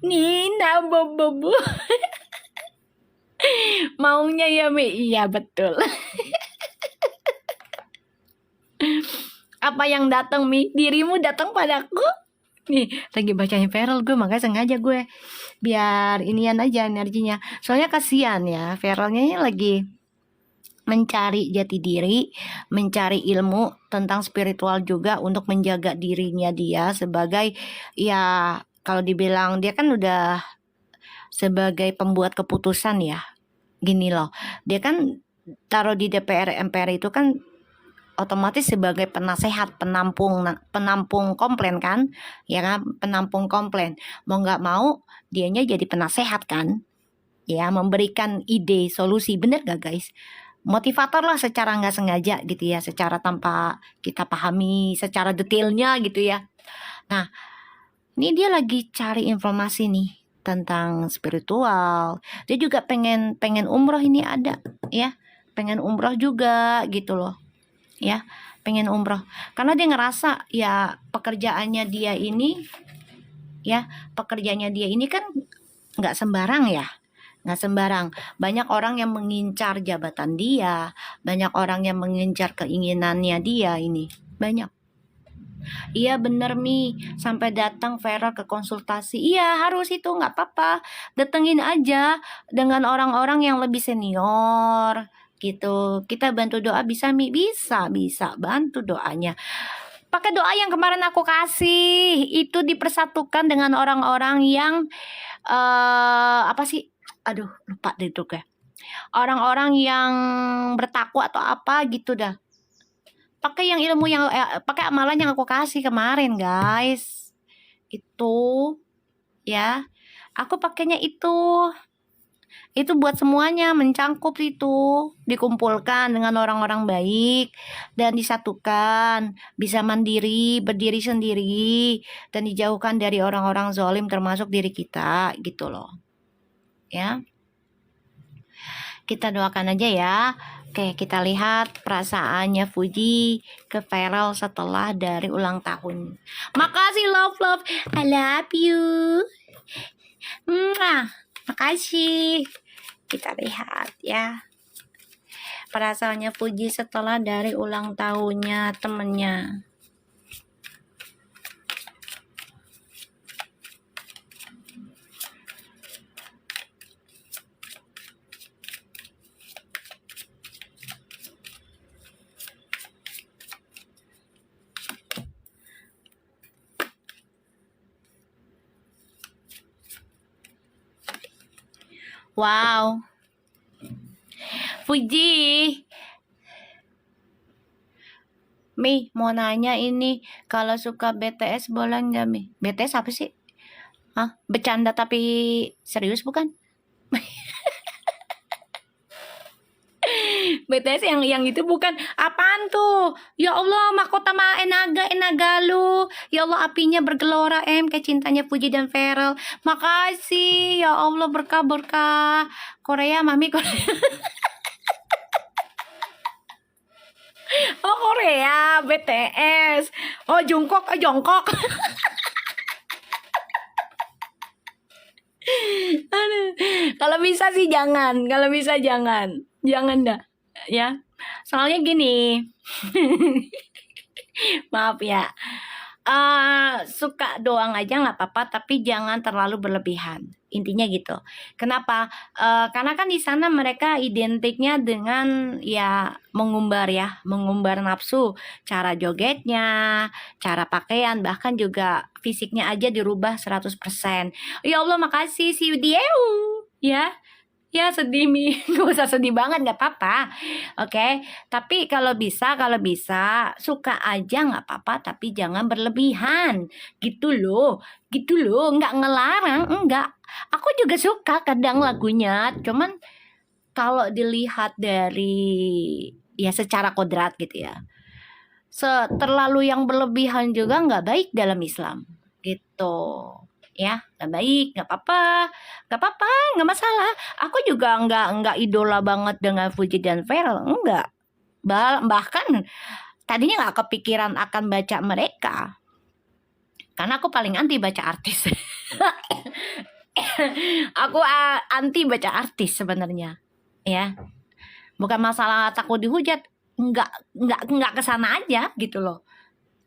Nina bobo. Maunya ya Mi, iya betul. Apa yang datang Mi? Dirimu datang padaku. Nih lagi bacain Feral gue, makanya sengaja gue biar inian aja energinya. Soalnya kasihan ya Feralnya lagi mencari jati diri, mencari ilmu tentang spiritual juga untuk menjaga dirinya dia sebagai, ya kalau dibilang dia kan udah sebagai pembuat keputusan ya. Gini loh, dia kan taruh di DPR MPR itu kan otomatis sebagai penasehat, penampung komplain kan, ya kan, penampung komplain. Mau nggak mau dianya jadi penasehat kan, ya, memberikan ide solusi. Bener gak guys? Motivator lah secara nggak sengaja gitu ya, secara tanpa kita pahami secara detailnya gitu ya. Nah, ini dia lagi cari informasi nih tentang spiritual. Dia juga pengen umroh, ini ada ya, pengen umroh juga gitu loh ya, pengen umroh karena dia ngerasa ya pekerjaannya dia ini kan nggak sembarang ya. Nggak sembarang. Banyak orang yang mengincar jabatan dia, banyak orang yang mengincar keinginannya dia ini. Banyak. Iya bener Mi, sampai datang Vera ke konsultasi. Iya harus itu, nggak apa-apa. Datengin aja dengan orang-orang yang lebih senior gitu. Kita bantu doa bisa Mi? Bisa bantu doanya. Pakai doa yang kemarin aku kasih, itu dipersatukan dengan orang-orang yang apa sih? Aduh, lupa deh tuh kayak. Orang-orang yang bertakwa atau apa gitu dah. Pakai yang ilmu yang pakai amalan yang aku kasih kemarin, guys. Itu ya. Aku pakainya itu. Itu buat semuanya, mencangkup itu, dikumpulkan dengan orang-orang baik dan disatukan, bisa mandiri, berdiri sendiri dan dijauhkan dari orang-orang zalim termasuk diri kita gitu loh. Ya. Kita doakan aja ya. Oke, kita lihat perasaannya Fuji ke Feral setelah dari ulang tahun. Makasih love, I love you. Makasih. Kita lihat ya. Perasaannya Fuji setelah dari ulang tahunnya temennya. Wow. Fuji. Mi, mau nanya ini, kalau suka BTS boleh nggak Mi? BTS apa sih? Hah? Bercanda tapi serius bukan? BTS yang itu bukan. Apaan tuh? Ya Allah, mahkota Enaga lu. Ya Allah, apinya bergelora kayak cintanya Fuji dan Feral. Makasih. Ya Allah, berkah. Korea, Mami Korea. Oh, Korea, BTS. Oh, Jungkook. Aduh. Kalau bisa sih jangan. Jangan dah. Ya. Soalnya gini. Maaf ya. Suka doang aja nggak apa-apa, tapi jangan terlalu berlebihan. Intinya gitu. Kenapa? Karena kan di sana mereka identiknya dengan ya mengumbar nafsu, cara jogetnya, cara pakaian, bahkan juga fisiknya aja dirubah 100%. Ya Allah, makasih si Dieu. Ya sedih Mi, gak usah sedih banget, gak apa-apa. Oke, tapi kalau bisa suka aja gak apa-apa, tapi jangan berlebihan. Gitu loh, nggak ngelarang, enggak. Aku juga suka kadang lagunya, cuman kalau dilihat dari ya secara kodrat gitu ya, terlalu yang berlebihan juga nggak baik dalam Islam gitu ya. Nggak baik, nggak apa-apa, nggak masalah. Aku juga nggak idola banget dengan Fuji dan Feral, enggak. Bahkan tadinya nggak kepikiran akan baca mereka karena aku paling anti baca artis. Aku anti baca artis sebenarnya ya, bukan masalah takut dihujat, nggak kesana aja gitu loh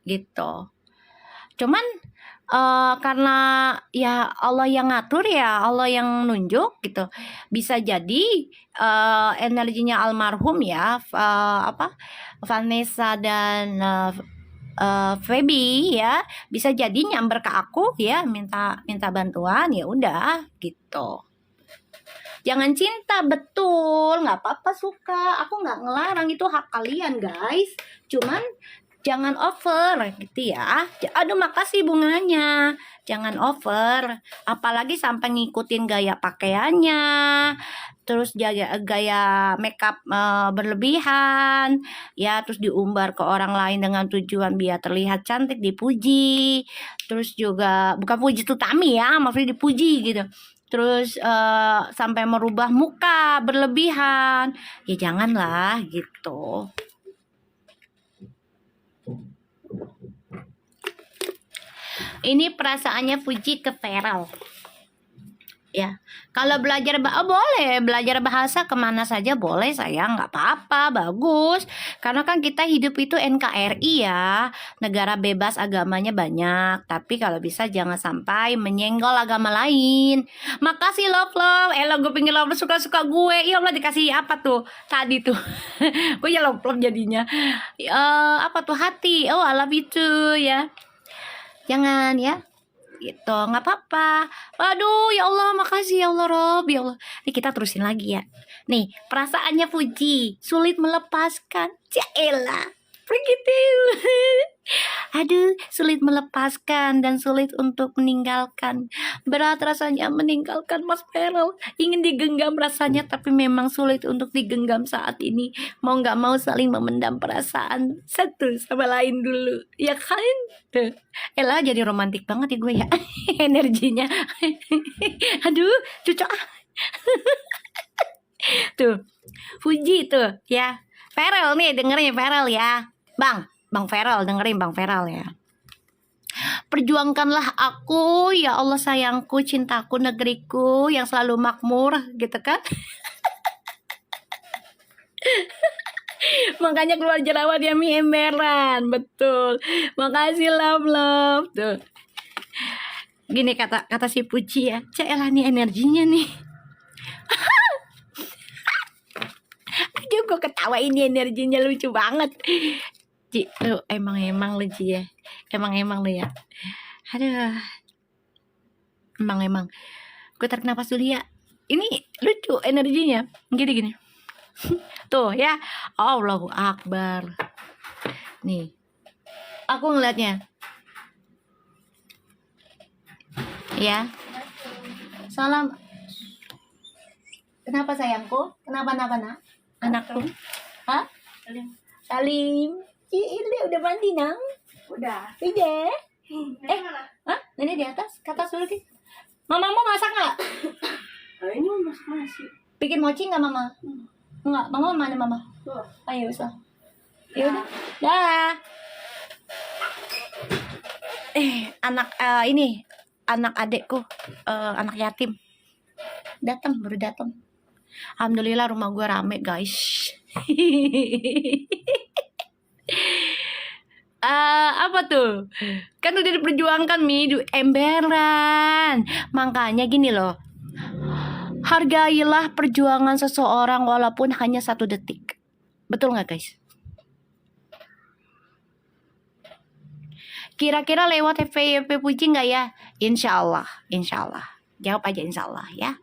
gitu. Cuman karena ya Allah yang ngatur, ya Allah yang nunjuk gitu. Bisa jadi energinya almarhum ya, Vanessa dan Feby ya, bisa jadi nyamber ke aku ya, minta bantuan, ya udah gitu. Jangan cinta, betul, nggak apa-apa suka, aku nggak ngelarang, itu hak kalian guys. Cuman jangan over gitu ya. Aduh makasih bunganya, jangan over, apalagi sampai ngikutin gaya pakaiannya, terus gaya makeup berlebihan ya, terus diumbar ke orang lain dengan tujuan biar terlihat cantik, dipuji, terus juga bukan puji tutami ya, maksudnya dipuji gitu. Terus sampai merubah muka berlebihan, ya janganlah gitu. Ini perasaannya Puji ke Feral. Ya, kalau belajar boleh belajar bahasa kemana saja boleh sayang, nggak apa-apa, bagus. Karena kan kita hidup itu NKRI ya, negara bebas, agamanya banyak. Tapi kalau bisa jangan sampai menyenggol agama lain. Makasih love. Gue pengen love suka gue. Ya Allah, dikasih apa tuh tadi tuh? Gue ya love jadinya. Apa tuh, hati? Oh, I love you too ya. Jangan ya. Gitu, nggak apa-apa. Waduh, ya Allah, makasih ya Allah, Rob, ya Allah. Nih kita terusin lagi ya. Nih, perasaannya Puji, sulit melepaskan. Caelah, begitu. Aduh, sulit melepaskan dan sulit untuk meninggalkan. Berat rasanya meninggalkan Mas Feral. Ingin digenggam rasanya, tapi memang sulit untuk digenggam saat ini. Mau nggak mau saling memendam perasaan satu sama lain dulu, ya kan? Tuh, Ella jadi romantis banget ya gue ya. Energinya. Aduh, cocok. Tuh, Puji tuh ya. Feral nih, dengerin Feral ya. Bang Feral, dengerin Bang Feral ya. Perjuangkanlah aku, ya Allah sayangku, cintaku, negeriku yang selalu makmur, gitu kan? Makanya keluar jerawat ya, mie emberan, betul. Makasih love tuh. Gini kata si Puji ya, Caelah nih energinya nih. Aduh, gue ketawa, ini energinya lucu banget. Ci, lu emang lu Ci ya. Emang lu ya. Aduh. Emang. Gue tarik nafas dulu ya. Ini lucu energinya. Gini. Tuh ya. Allahu Akbar. Nih. Aku ngeliatnya. Ya. Salam. Kenapa sayangku? Kenapa nak? Anakku? Hah? Salim. Ini udah mandi nang? Udah. Mana? Hah? Nenek di atas? Ke atas dulu, Ki. Mama mau masak nggak? Ini mau masak nasi. Bikin mochi nggak, Mama? Enggak. Mama mana, Mama? Tuh. Ayo, usah. Ya udah. Dah. Ini anak adekku, anak yatim. Baru datang. Alhamdulillah rumah gue rame, guys. Apa tuh? Kan udah diperjuangkan emberan. Makanya gini loh. Hargailah perjuangan seseorang walaupun hanya 1 detik. Betul nggak guys? Kira-kira lewat FYP Puji nggak ya? Insya Allah. Jawab aja insya Allah ya.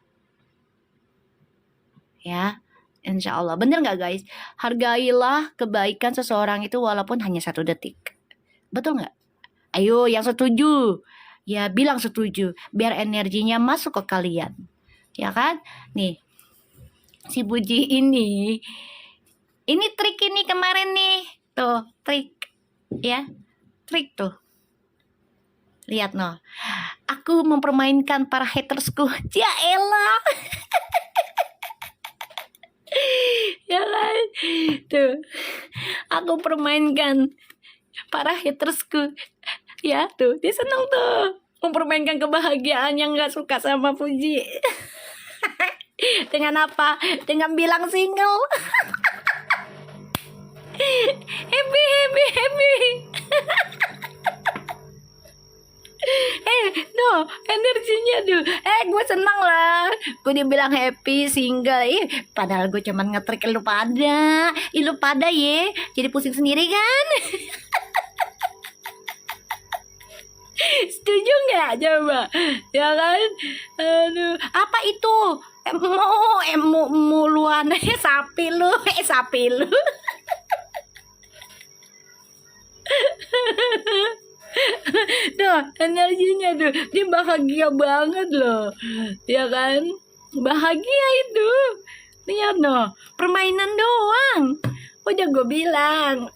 Ya. Insya Allah, bener nggak guys? Hargailah kebaikan seseorang itu walaupun hanya 1 detik. Betul nggak? Ayo yang setuju, ya bilang setuju, biar energinya masuk ke kalian, ya kan? Nih, si Puji ini trik ini kemarin nih, tuh trik, ya, trik tuh. Lihat noh, aku mempermainkan para hatersku, ya elah. Ya kan, tuh aku permainkan para hatersku ya, tuh dia seneng tuh mempermainkan kebahagiaan yang gak suka sama Puji. Dengan apa? Dengan bilang single. Happy. Gue dibilang happy single. Padahal gue cuman ngetrik lu pada. Lu pada ye. Jadi pusing sendiri kan? Setuju nggak coba? Ya kan? Aduh, apa itu? Muluan sapi lu, sapi lu. Tuh, energinya tuh, dia bahagia banget loh. Ya kan? Bahagia itu. Lihat no, permainan doang. Udah gue bilang,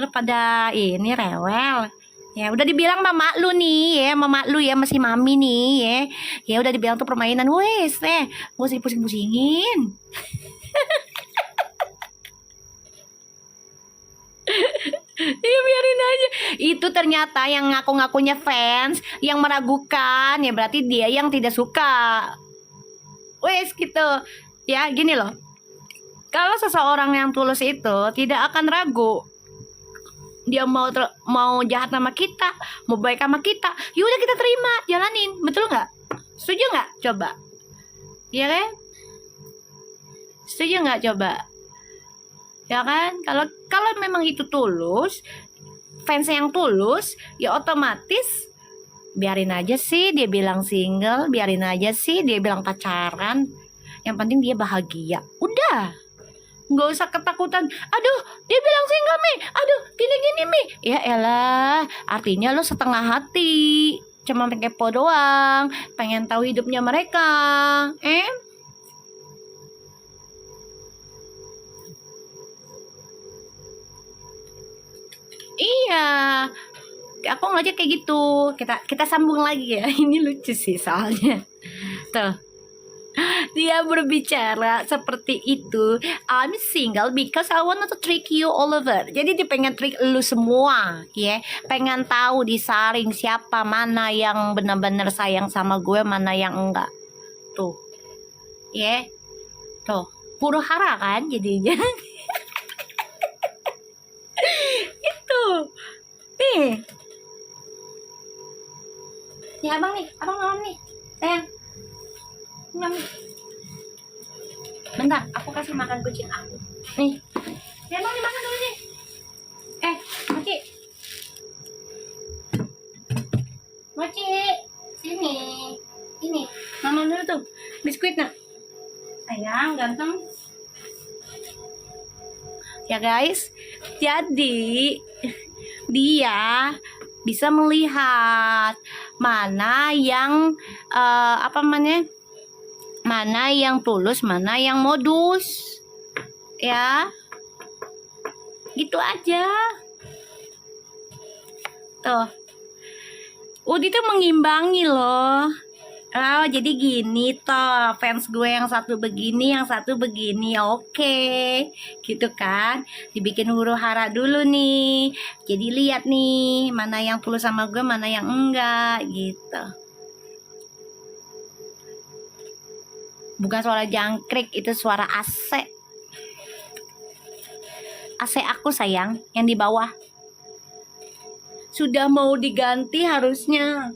lu pada ini rewel. Ya udah dibilang mama lu nih ya, mama lu ya masih mami nih ya. Ya udah dibilang tuh permainan wes gak usah dipusing-pusingin. Ya biarin aja. Itu ternyata yang ngaku-ngakunya fans, yang meragukan, ya berarti dia yang tidak suka. Wes gitu. Ya gini loh. Kalau seseorang yang tulus itu tidak akan ragu. Dia mau jahat sama kita, mau baik sama kita, yaudah kita terima, jalanin, betul nggak? Setuju nggak? Coba, ya kan? Setuju nggak? Coba, ya kan? Kalau memang itu tulus, fans yang tulus, ya otomatis biarin aja sih dia bilang single, biarin aja sih dia bilang pacaran, yang penting dia bahagia, udah. Nggak usah ketakutan. Aduh, dia bilang single Mi. Aduh, gini-gini Mi. Ya elah, artinya lo setengah hati. Cuma pengen kepo doang, pengen tahu hidupnya mereka. Iya. Aku ngajak kayak gitu. Kita sambung lagi ya. Ini lucu sih soalnya. Tuh. Dia berbicara seperti itu. I'm single because I want to trick you all over. Jadi dia pengen trick lu semua, ya. Pengen tahu disaring siapa, mana yang benar-benar sayang sama gue, mana yang enggak. Tuh, ya. Tuh, huru hara kan jadinya. Itu, nih. Ya abang nih, abang ngomong nih, sayang. Bentar, aku kasih makan kucing aku. Nih. Ya mau dimakan dulu nih. Mochi. Mochi, sini. Ini, mama dulu tuh. Biskuit nak. Sayang, ganteng. Ya guys, jadi dia bisa melihat mana yang mana yang tulus, mana yang modus, ya, gitu aja. Tuh, Udi tuh mengimbangi loh. Oh, jadi gini toh, fans gue yang satu begini, yang satu begini, oke, gitu kan? Dibikin huru hara dulu nih. Jadi lihat nih, mana yang tulus sama gue, mana yang enggak, gitu. Bukan suara jangkrik, itu suara AC. AC aku sayang, yang di bawah. Sudah mau diganti harusnya.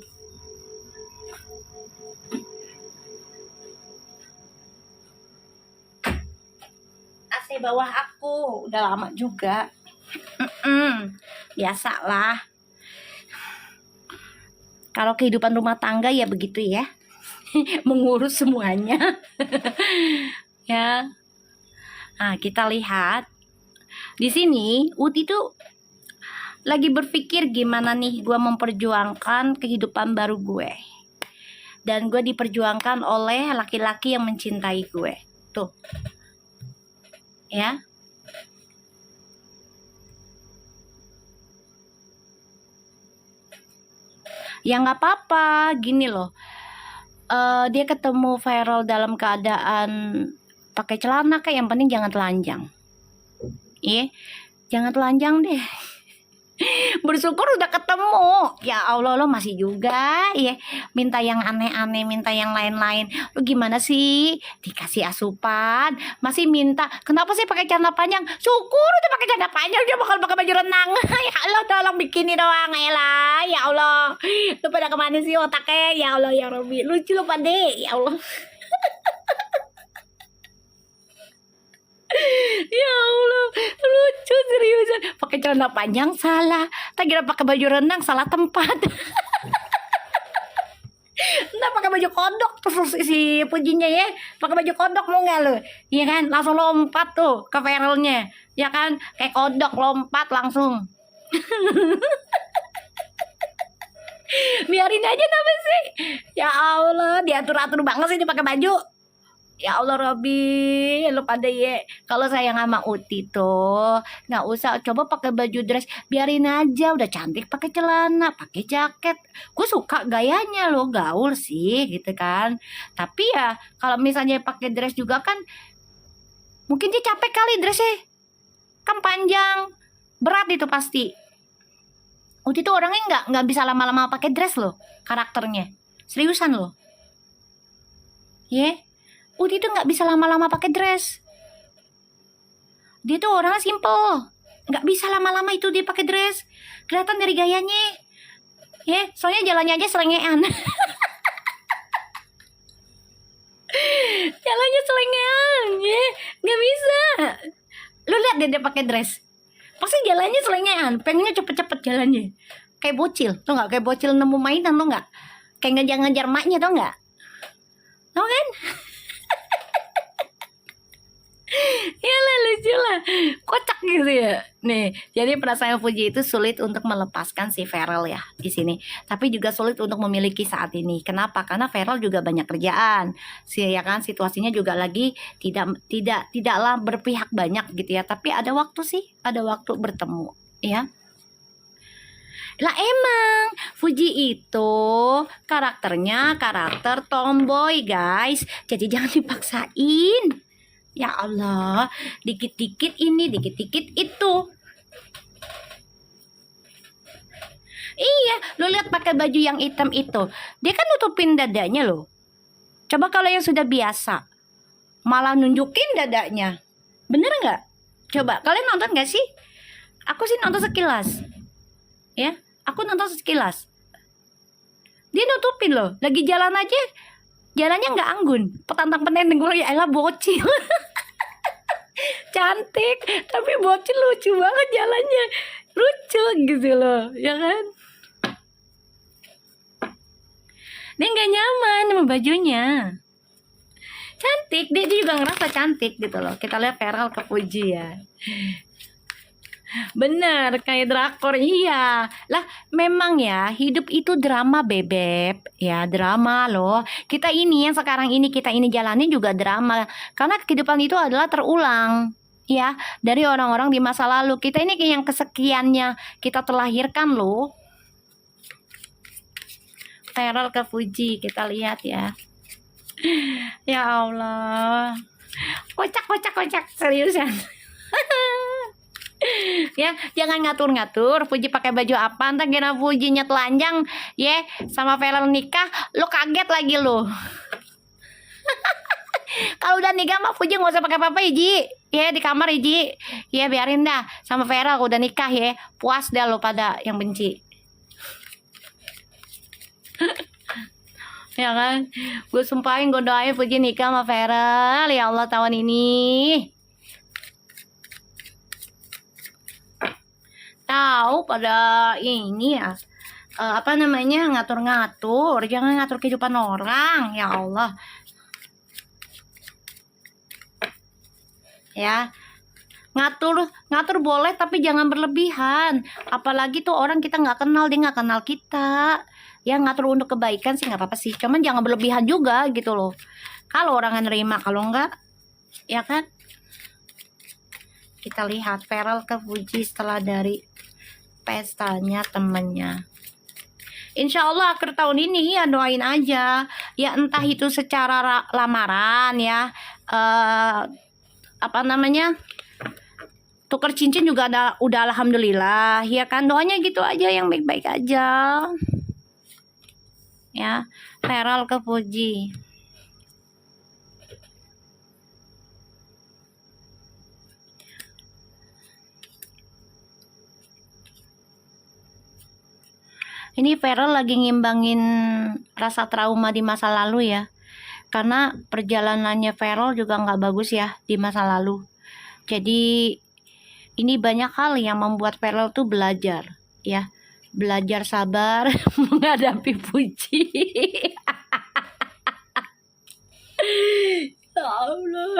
AC bawah aku, udah lama juga. Biasalah. Kalau kehidupan rumah tangga ya begitu ya. Mengurus semuanya. Ya. Nah, kita lihat di sini Uti tuh lagi berpikir gimana nih gue memperjuangkan kehidupan baru gue. Dan gue diperjuangkan oleh laki-laki yang mencintai gue. Tuh. Ya. Ya nggak apa-apa, gini loh. Dia ketemu viral dalam keadaan pakai celana, kayak yang penting jangan telanjang. Iya, jangan telanjang deh. Bersyukur udah ketemu. Ya Allah, lo masih juga ya minta yang aneh-aneh, minta yang lain-lain. Lo gimana sih? Dikasih asupan, masih minta. Kenapa sih pakai celana panjang? Syukur udah pakai celana panjang, dia bakal pakai baju renang. Ya Allah, tolong bikini doang, elah. Ya Allah, lo pada kemana sih otaknya? Ya Allah, ya Robby, lucu lo pada. Ya Allah. Ya Allah, lucu seriusan. Pakai celana panjang salah. Tak kira pakai baju renang salah tempat. Ntar pakai baju kodok terus si Pujinya ya, pakai baju kodok mau nggak lo? Iya kan, langsung lompat tuh ke Feralnya, ya kan, kayak kodok lompat langsung. Biarin aja apa sih? Ya Allah, diatur-atur banget sih dia pakai baju. Ya Allah Robi, lu pada ya. Kalau sayang sama Uti tuh, nggak usah coba pakai baju dress, biarin aja. Udah cantik pakai celana, pakai jaket. Gue suka gayanya lo, gaul sih, gitu kan. Tapi ya kalau misalnya pakai dress juga kan, mungkin dia capek kali dressnya, kan panjang, berat itu pasti. Uti tuh orangnya nggak bisa lama-lama pakai dress loh, karakternya. Seriusan loh. Ya. Uti tuh nggak bisa lama-lama pakai dress. Dia tuh orangnya simple, nggak bisa lama-lama itu dia pakai dress. Kelihatan dari gayanya. Ya, soalnya jalannya aja selengean. Jalannya selengean, ya, nggak bisa. Lu lihat dia pakai dress, pasti jalannya selengean. Pengennya cepet-cepet jalannya. Kayak bocil, tau nggak? Kayak bocil nemu mainan, tau nggak? Kayak ngejar-ngejar maknya, tau nggak? Tau kan? Ya lah, lucu lah, kocak gitu ya. Nih, jadi perasaan Fuji itu sulit untuk melepaskan si Feral ya di sini, tapi juga sulit untuk memiliki saat ini. Kenapa? Karena Feral juga banyak kerjaan, sih ya kan, situasinya juga lagi tidaklah berpihak banyak gitu ya. Tapi ada waktu sih, ada waktu bertemu ya. Lah emang Fuji itu karakternya karakter tomboy guys, jadi jangan dipaksain. Ya Allah, dikit-dikit ini, dikit-dikit itu. Iya, lu lihat pakai baju yang hitam itu. Dia kan nutupin dadanya loh. Coba kalau yang sudah biasa, malah nunjukin dadanya. Bener nggak? Coba, kalian nonton nggak sih? Aku sih nonton sekilas. Ya, aku nonton sekilas. Dia nutupin loh, lagi jalan aja. Jalannya nggak anggun, petantang-petenteng gue ya elah bocil. Cantik, tapi bocil lucu banget jalannya. Lucu gitu loh, ya kan? Dia nggak nyaman sama bajunya. Cantik, dia juga ngerasa cantik gitu loh. Kita lihat Feral ke Fuji ya. Bener, kayak drakor, iya. Lah, memang ya, hidup itu drama bebek. Ya, drama loh. Kita ini, yang sekarang ini, kita ini jalanin juga drama. Karena kehidupan itu adalah terulang. Ya, dari orang-orang di masa lalu. Kita ini yang kesekiannya kita terlahirkan loh. Feral ke Fuji, kita lihat ya. Ya Allah. Kocak, seriusan. Ya, jangan ngatur-ngatur Fuji pakai baju apa, entar kira Fujinya telanjang ya sama Feral nikah, lo kaget lagi lo. Kalau udah nikah mah Fuji nggak usah pakai apa-apa ya Ji, ya di kamar ya Ji, ya biarin dah sama Feral udah nikah ya, puas dah lo pada yang benci. Ya kan, gue sumpahin, gue doain Fuji nikah sama Feral ya Allah tahun ini. Tahu pada ini ya, apa namanya, ngatur-ngatur, jangan ngatur kehidupan orang, ya Allah. Ya, ngatur boleh tapi jangan berlebihan. Apalagi tuh orang kita nggak kenal, dia nggak kenal kita. Ya ngatur untuk kebaikan sih nggak apa-apa sih, cuman jangan berlebihan juga gitu loh. Kalau orang nerima, kalau enggak, ya kan. Kita lihat Feral ke Fuji setelah dari pestanya temennya. Insya Allah akhir tahun ini ya doain aja. Ya entah itu secara lamaran ya, apa namanya, tuker cincin juga udah alhamdulillah. Ya kan, doanya gitu aja yang baik-baik aja. Ya, Feral ke Fuji. Ini Feral lagi ngimbangin rasa trauma di masa lalu ya. Karena perjalanannya Feral juga nggak bagus ya di masa lalu. Jadi ini banyak hal yang membuat Farel tuh belajar, ya. Belajar sabar menghadapi Puji. Ya Allah.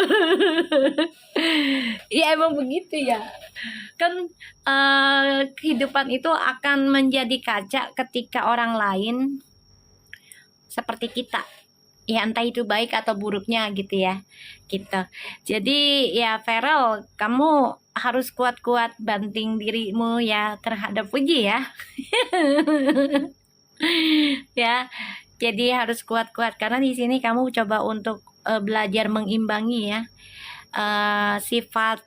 Ya emang begitu ya. Kan kehidupan itu akan menjadi kaca ketika orang lain seperti kita. Ya entah itu baik atau buruknya gitu ya. Gitu. Jadi ya Farel, kamu harus kuat-kuat banting dirimu ya terhadap Puji ya. Ya. Jadi harus kuat-kuat karena di sini kamu coba untuk belajar mengimbangi ya sifat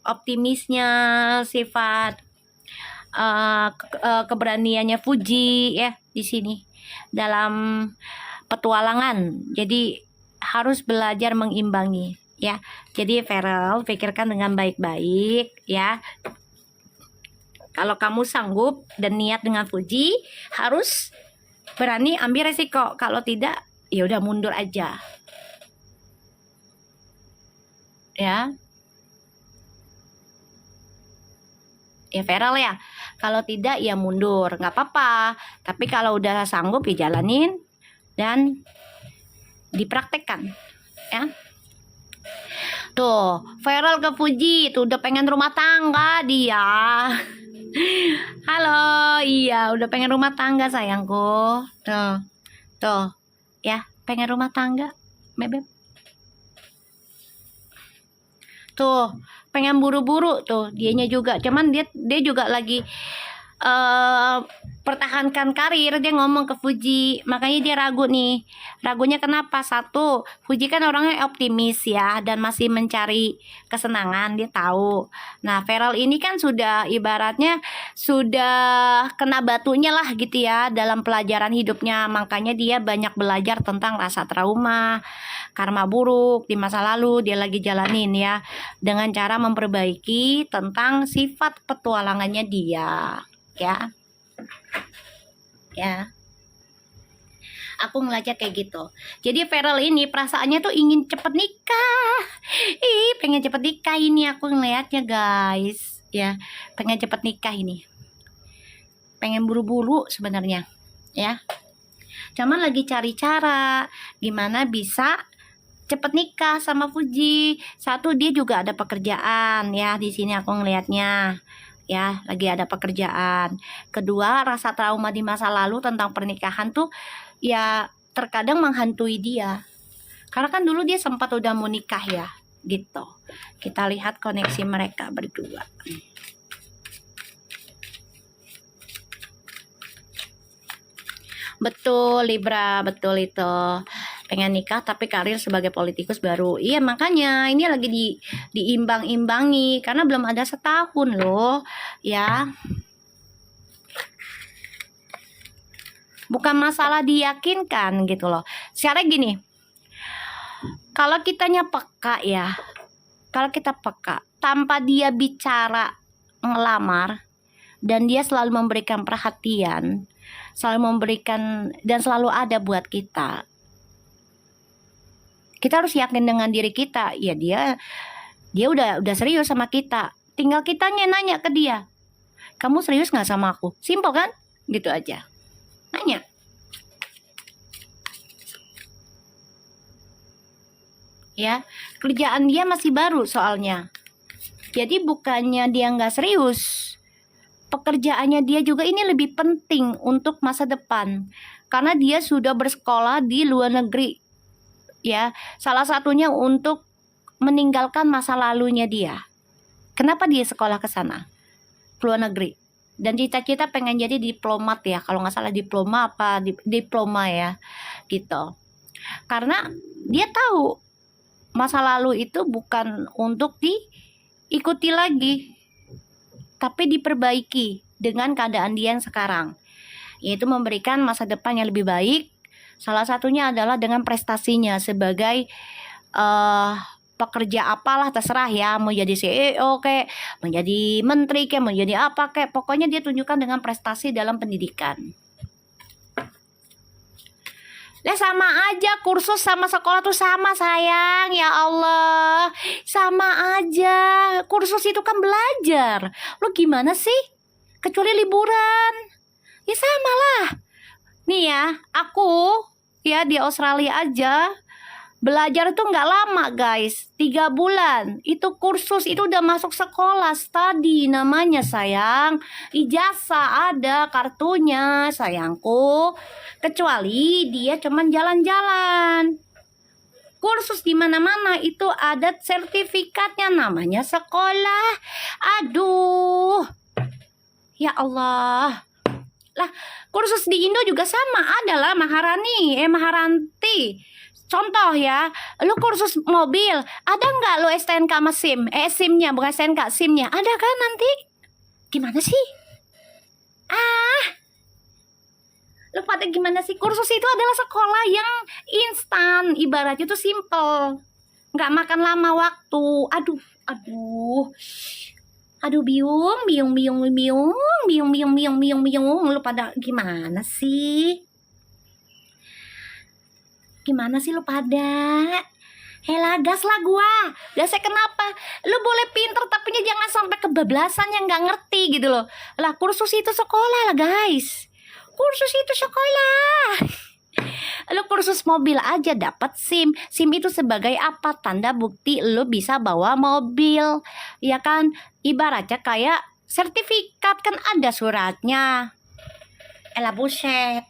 optimisnya, sifat keberaniannya Fuji ya di sini dalam petualangan. Jadi harus belajar mengimbangi ya. Jadi Farel, pikirkan dengan baik-baik ya. Kalau kamu sanggup dan niat dengan Fuji, harus berani ambil resiko. Kalau tidak, ya udah mundur aja. Ya. Ya Farel ya. Kalau tidak ya mundur, nggak apa-apa. Tapi kalau udah sanggup ya jalanin dan dipraktekkan. Ya. Tuh, Farel ke Fuji, tuh udah pengen rumah tangga dia. Halo, iya udah pengen rumah tangga sayangku. Tuh, ya pengen rumah tangga, bebek. Tuh, pengen buru-buru tuh, dianya juga. Cuman dia juga lagi pertahankan karir. Dia ngomong ke Fuji, makanya dia ragu nih. Ragunya kenapa? Satu, Fuji kan orangnya optimis ya dan masih mencari kesenangan, dia tahu. Nah Farel ini kan sudah ibaratnya sudah kena batunya lah gitu ya dalam pelajaran hidupnya. Makanya dia banyak belajar tentang rasa trauma, karma buruk di masa lalu. Dia lagi jalanin ya dengan cara memperbaiki tentang sifat petualangannya dia. Ya, aku ngeliatnya kayak gitu. Jadi Farel ini perasaannya tuh ingin cepet nikah. Pengen cepet nikah ini aku ngeliatnya guys. Ya, pengen cepet nikah ini. Pengen buru-buru sebenarnya. Ya, cuman lagi cari cara gimana bisa cepet nikah sama Fuji. Satu, dia juga ada pekerjaan ya di sini aku ngelihatnya. Ya, lagi ada pekerjaan. Kedua, rasa trauma di masa lalu tentang pernikahan tuh ya terkadang menghantui dia. Karena kan dulu dia sempat udah mau nikah ya, gitu. Kita lihat koneksi mereka berdua. Betul Libra, betul itu. Pengen nikah tapi karir sebagai politikus baru. Iya makanya ini lagi diimbang-imbangi karena belum ada setahun loh ya. Bukan masalah diyakinkan gitu loh. Secara gini, kalau kitanya peka ya, kalau kita peka tanpa dia bicara ngelamar dan dia selalu memberikan perhatian, selalu memberikan dan selalu ada buat kita. Kita harus yakin dengan diri kita, ya dia udah serius sama kita. Tinggal kitanya nanya ke dia, kamu serius nggak sama aku? Simpel kan? Gitu aja. Nanya. Ya, kerjaan dia masih baru soalnya. Jadi bukannya dia nggak serius, pekerjaannya dia juga ini lebih penting untuk masa depan. Karena dia sudah bersekolah di luar negeri. Ya, salah satunya untuk meninggalkan masa lalunya dia. Kenapa dia sekolah ke sana? Ke luar negeri. Dan cita-cita pengen jadi diplomat ya, kalau nggak salah diploma ya, gitu. Karena dia tahu masa lalu itu bukan untuk diikuti lagi, tapi diperbaiki dengan keadaan dia yang sekarang, yaitu memberikan masa depan yang lebih baik. Salah satunya adalah dengan prestasinya sebagai pekerja apalah terserah ya, mau jadi CEO kayak, mau jadi menteri kayak, mau jadi apa kayak, pokoknya dia tunjukkan dengan prestasi dalam pendidikan. Lah sama aja, kursus sama sekolah tuh sama sayang. Ya Allah, sama aja. Kursus itu kan belajar. Lu gimana sih? Kecuali liburan. Ya sama lah. Nih ya, aku ya di Australia aja belajar tuh nggak lama guys, 3 bulan. Itu kursus, itu udah masuk sekolah, study namanya sayang. Ijazah ada, kartunya sayangku. Kecuali dia cuman jalan-jalan. Kursus di mana-mana itu ada sertifikatnya namanya sekolah. Aduh. Ya Allah. Lah, kursus di Indo juga sama, adalah Maharanti. Contoh ya, lu kursus mobil, ada nggak lu STNK sama SIM? SIM-nya, bukan STNK, SIM-nya. Ada kan nanti? Gimana sih? Lu pada gimana sih? Kursus itu adalah sekolah yang instan, ibaratnya tuh simple. Nggak makan lama waktu. Aduh, biung. Lu pada gimana sih? Gimana sih lu pada? Helah, gas lah gua. Gasnya kenapa? Lu boleh pinter tapi jangan sampai kebablasan yang nggak ngerti gitu loh. Lah, kursus itu sekolah lah guys. Kursus itu sekolah. Lu kursus mobil aja dapat SIM. SIM itu sebagai apa? Tanda bukti lu bisa bawa mobil. Ya kan? Ibaratnya kayak sertifikat, kan ada suratnya. Elah buset.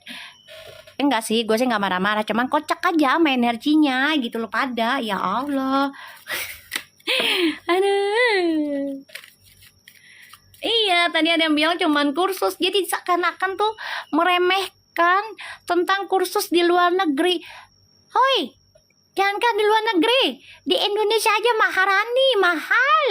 Enggak sih, gue sih nggak marah-marah, cuman kocak aja sama energinya gitu loh pada. Ya Allah. Aduh. Iya, tadi ada yang bilang cuman kursus. Jadi seakan-akan tuh meremehkan tentang kursus di luar negeri. Hoi, jangankan di luar negeri, di Indonesia aja Maharani mahal.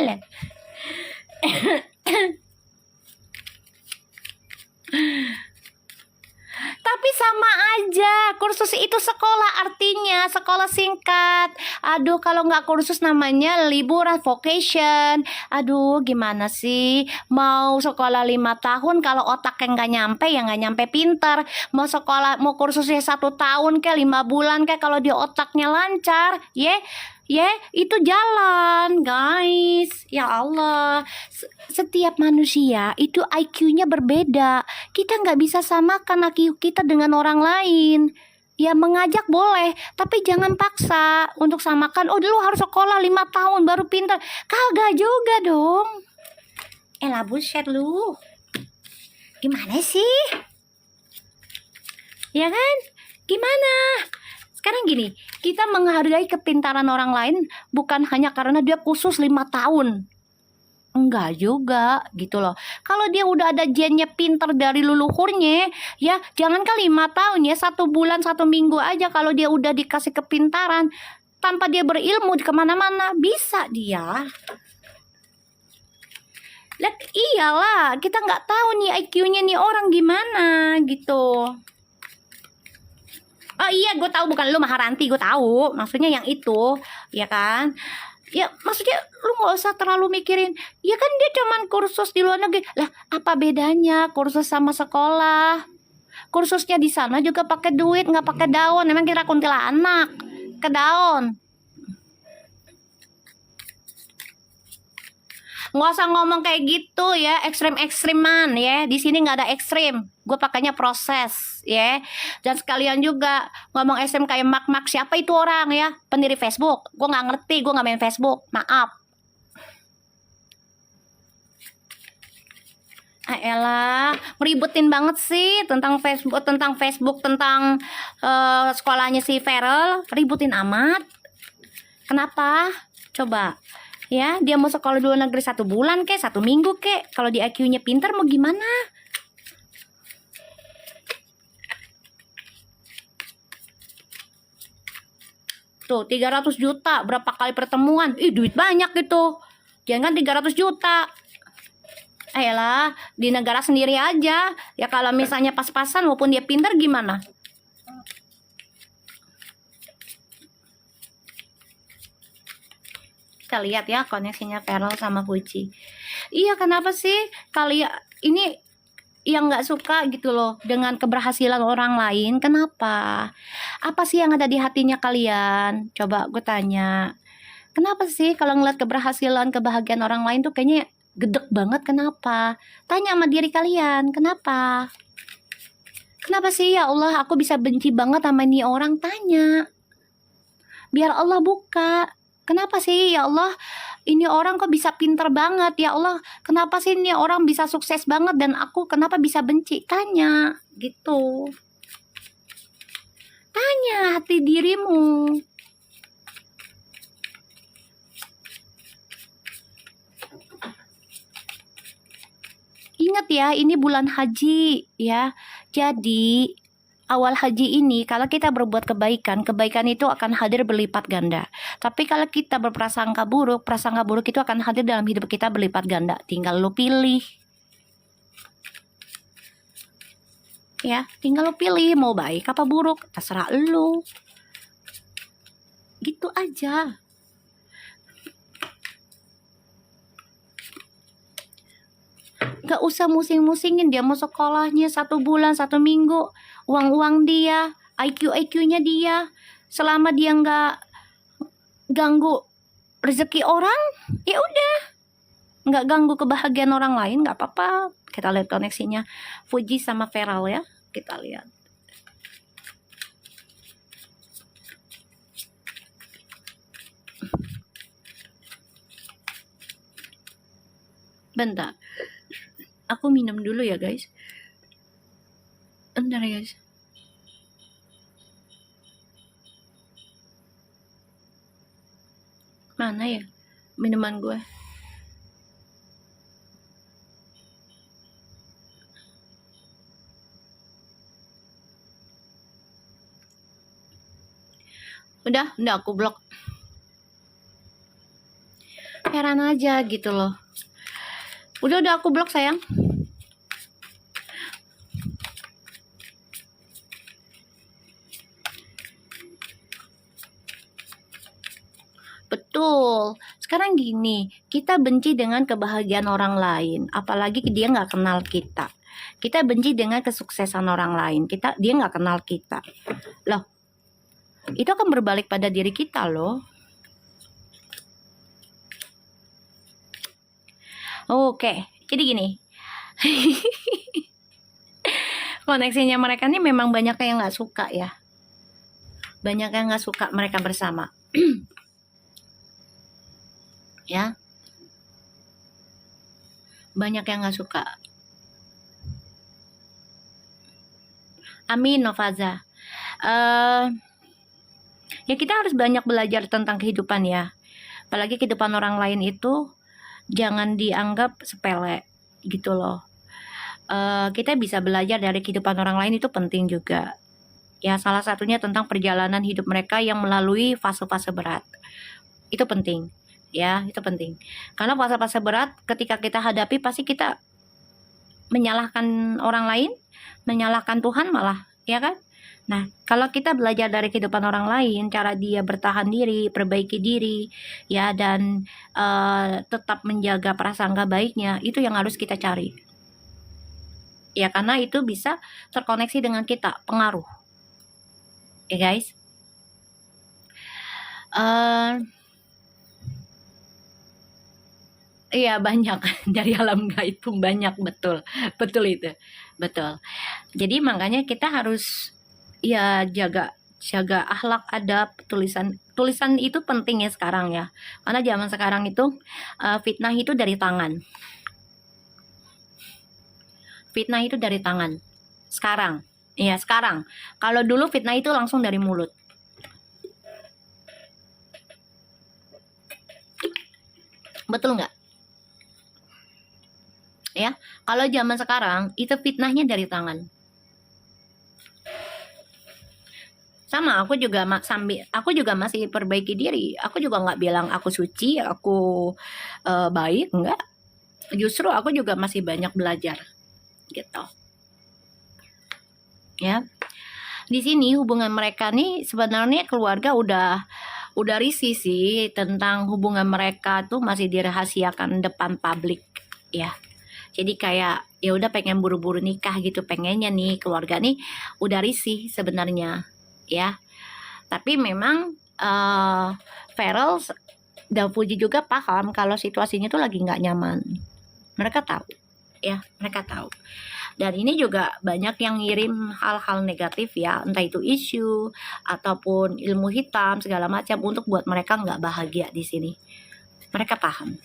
Tapi sama aja, kursus itu sekolah, artinya sekolah singkat. Aduh, kalau nggak kursus namanya liburan, vacation. Aduh, gimana sih? Mau sekolah 5 tahun, kalau otaknya nggak nyampe, ya nggak nyampe pinter. Mau sekolah, mau kursusnya 1 tahun kayak 5 bulan kayak, kalau di otaknya lancar, itu jalan guys. Ya Allah, setiap manusia itu IQ-nya berbeda. Kita nggak bisa samakan IQ kita dengan orang lain. Ya mengajak boleh, tapi jangan paksa untuk samakan. Oh, dulu harus sekolah 5 tahun baru pintar. Kagak juga dong. Elah buset lu. Gimana sih? Ya kan? Gimana? Sekarang gini, kita menghargai kepintaran orang lain bukan hanya karena dia khusus 5 tahun. Enggak juga gitu loh. Kalau dia udah ada gennya pinter dari leluhurnya, ya jangankan 5 tahun ya, 1 bulan 1 minggu aja kalau dia udah dikasih kepintaran, tanpa dia berilmu di kemana-mana, bisa dia. Iyalah, kita nggak tahu nih IQ-nya nih orang gimana gitu. Oh iya, gue tahu bukan lu Maharanti, gue tahu. Maksudnya yang itu, ya kan? Ya maksudnya lu nggak usah terlalu mikirin. Ya kan dia cuman kursus di luar negeri. Lah, apa bedanya kursus sama sekolah? Kursusnya di sana juga pakai duit, nggak pakai daun. Emang kira kuntilanak ke daun? Nggak usah ngomong kayak gitu ya, ekstrim-ekstriman ya. Di sini nggak ada ekstrim. Gue pakainya proses ya. Dan sekalian juga ngomong ekstrim kayak mak-mak, siapa itu orang ya? Pendiri Facebook. Gue nggak ngerti, gue nggak main Facebook. Maaf. Elah, ngeributin banget sih tentang Facebook, tentang sekolahnya si Feral, ributin amat. Kenapa? Coba. Ya, dia mau sekolah di luar negeri 1 bulan kek, 1 minggu kek. Kalau di IQ-nya pinter mau gimana? Tuh, 300 juta berapa kali pertemuan? Ih, duit banyak gitu. Jangan 300 juta. Ayolah, di negara sendiri aja. Ya kalau misalnya pas-pasan walaupun dia pinter gimana? Kita lihat ya koneksinya Feral sama Puji. Iya, kenapa sih kalian ini yang nggak suka gitu loh dengan keberhasilan orang lain. Kenapa? Apa sih yang ada di hatinya kalian? Coba gue tanya. Kenapa sih kalau ngeliat keberhasilan, kebahagiaan orang lain tuh kayaknya gedek banget? Kenapa? Tanya sama diri kalian, kenapa? Kenapa sih ya Allah aku bisa benci banget sama ini orang? Tanya. Biar Allah buka. Kenapa sih ya Allah ini orang kok bisa pinter banget? Ya Allah kenapa sih ini orang bisa sukses banget dan aku kenapa bisa benci? Tanya gitu. Tanya hati dirimu. Ingat ya, ini bulan haji ya. Jadi awal haji ini kalau kita berbuat kebaikan, kebaikan itu akan hadir berlipat ganda. Tapi kalau kita berprasangka buruk itu akan hadir dalam hidup kita berlipat ganda. Tinggal lu pilih. Ya, tinggal lu pilih mau baik apa buruk, terserah lu. Gitu aja. Gak usah musing-musingin dia mau sekolahnya 1 bulan 1 minggu, uang-uang dia, IQ-nya dia, selama dia nggak ganggu rezeki orang, ya udah, nggak ganggu kebahagiaan orang lain, nggak apa-apa. Kita lihat koneksinya Fuji sama Feral ya, kita lihat. Bentar. Aku minum dulu ya guys. Bentar ya guys. Mana ya minuman gue? Udah aku blok. Heran aja gitu loh. Udah aku blok sayang. Betul. Sekarang gini, kita benci dengan kebahagiaan orang lain, apalagi dia nggak kenal kita. Kita benci dengan kesuksesan orang lain, dia nggak kenal kita. Loh, itu akan berbalik pada diri kita loh. Oke, jadi gini. Koneksinya mereka nih memang banyak yang nggak suka ya. Banyak yang nggak suka mereka bersama. Ya. Banyak yang nggak suka. Amin Novaza. Ya kita harus banyak belajar tentang kehidupan ya. Apalagi kehidupan orang lain itu jangan dianggap sepele gitu loh. Kita bisa belajar dari kehidupan orang lain itu penting juga. Ya salah satunya tentang perjalanan hidup mereka yang melalui fase-fase berat. Itu penting. Ya, itu penting. Karena fase-fase berat ketika kita hadapi pasti kita menyalahkan orang lain, menyalahkan Tuhan malah, ya kan? Nah, kalau kita belajar dari kehidupan orang lain, cara dia bertahan diri, perbaiki diri, ya, dan tetap menjaga prasangka baiknya, itu yang harus kita cari. Ya, karena itu bisa terkoneksi dengan kita, pengaruh. Ya, guys. Iya banyak dari alam gaib pun banyak, betul itu, betul. Jadi makanya kita harus ya jaga akhlak, adab, tulisan itu penting ya sekarang ya, karena zaman sekarang itu fitnah itu dari tangan sekarang. Iya sekarang, kalau dulu fitnah itu langsung dari mulut. Betul nggak? Ya, kalau zaman sekarang itu fitnahnya dari tangan. Sama, aku juga masih perbaiki diri. Aku juga nggak bilang aku suci, aku baik, enggak. Justru aku juga masih banyak belajar, gitu. Ya, di sini hubungan mereka nih sebenarnya keluarga udah risih sih tentang hubungan mereka tuh masih dirahasiakan depan publik, ya. Jadi kayak ya udah pengen buru-buru nikah gitu, pengennya nih keluarga nih udah risih sebenarnya ya. Tapi memang Feral dan Fuji juga paham kalau situasinya tuh lagi nggak nyaman. Mereka tahu ya, mereka tahu. Dan ini juga banyak yang ngirim hal-hal negatif ya, entah itu isu ataupun ilmu hitam segala macam untuk buat mereka nggak bahagia di sini. Mereka paham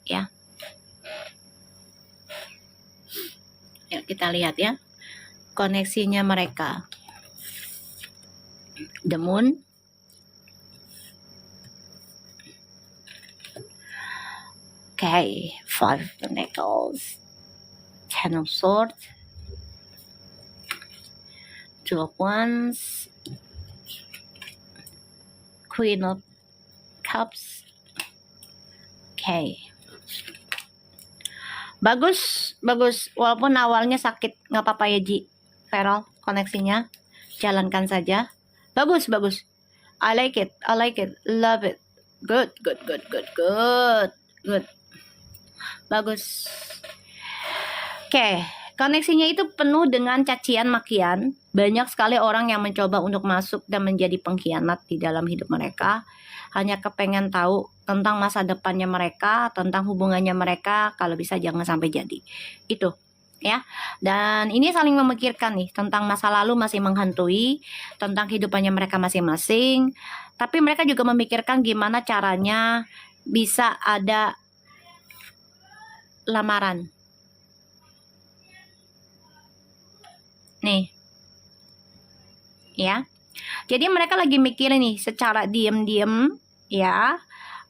ya. Ya, kita lihat ya koneksinya mereka. The Moon, okay, Five Pentacles, Ten of Swords, Two of Wands, Queen of Cups. Okay. Bagus, bagus. Walaupun awalnya sakit, nggak apa-apa ya Ji. Feral, koneksinya jalankan saja. Bagus, bagus. I like it, love it. Good. Bagus. Oke, koneksinya itu penuh dengan cacian makian. Banyak sekali orang yang mencoba untuk masuk dan menjadi pengkhianat di dalam hidup mereka. Hanya kepengen tahu tentang masa depannya mereka, tentang hubungannya mereka, kalau bisa jangan sampai jadi. Itu ya. Dan ini saling memikirkan nih tentang masa lalu masih menghantui, tentang kehidupannya mereka masing-masing. Tapi mereka juga memikirkan gimana caranya bisa ada lamaran. Nih. Ya. Jadi mereka lagi mikirin nih secara diam-diam ya,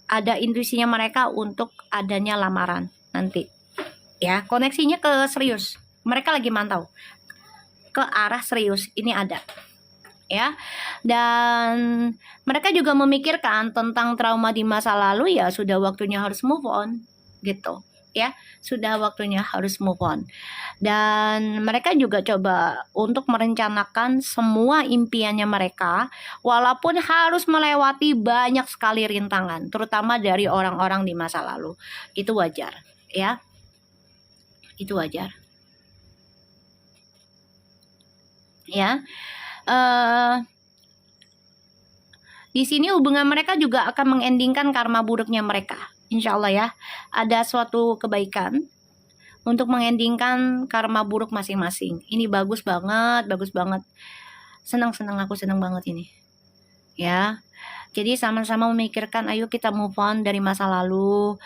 ada intuisinya mereka untuk adanya lamaran nanti. Ya, koneksinya ke serius. Mereka lagi mantau ke arah serius, ini ada. Ya. Dan mereka juga memikirkan tentang trauma di masa lalu, ya sudah waktunya harus move on gitu. Ya, sudah waktunya harus move on. Dan mereka juga coba untuk merencanakan semua impiannya mereka, walaupun harus melewati banyak sekali rintangan, terutama dari orang-orang di masa lalu. Itu wajar, ya. Itu wajar. Ya. Di sini hubungan mereka juga akan mengendingkan karma buruknya mereka. Insya Allah ya, ada suatu kebaikan untuk mengendingkan karma buruk masing-masing. Ini bagus banget, bagus banget. Senang-senang, aku senang banget ini. Ya, jadi sama-sama memikirkan, ayo kita move on dari masa lalu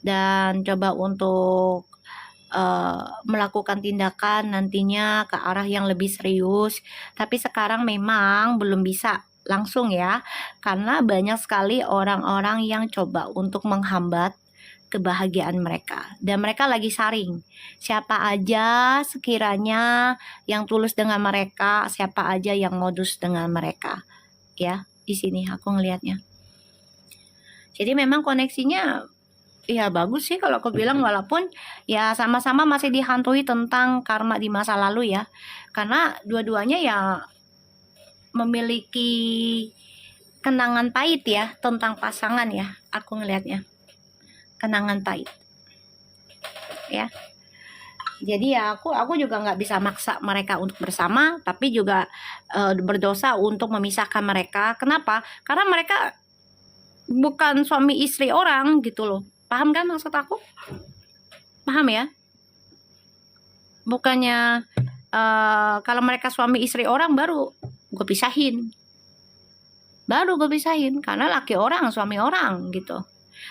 dan coba untuk melakukan tindakan nantinya ke arah yang lebih serius. Tapi sekarang memang belum bisa langsung ya, karena banyak sekali orang-orang yang coba untuk menghambat kebahagiaan mereka, dan mereka lagi saring siapa aja sekiranya yang tulus dengan mereka, siapa aja yang modus dengan mereka ya. Di sini aku ngelihatnya, jadi memang koneksinya ya bagus sih kalau aku bilang, walaupun ya sama-sama masih dihantui tentang karma di masa lalu ya, karena dua-duanya ya memiliki kenangan pahit ya tentang pasangan ya, aku ngelihatnya kenangan pahit ya. Jadi ya aku juga nggak bisa maksa mereka untuk bersama, tapi juga berdosa untuk memisahkan mereka. Kenapa? Karena mereka bukan suami istri orang gitu loh. Paham kan maksud aku? Paham ya? Bukannya kalau mereka suami istri orang baru gue pisahin, karena laki orang suami orang gitu.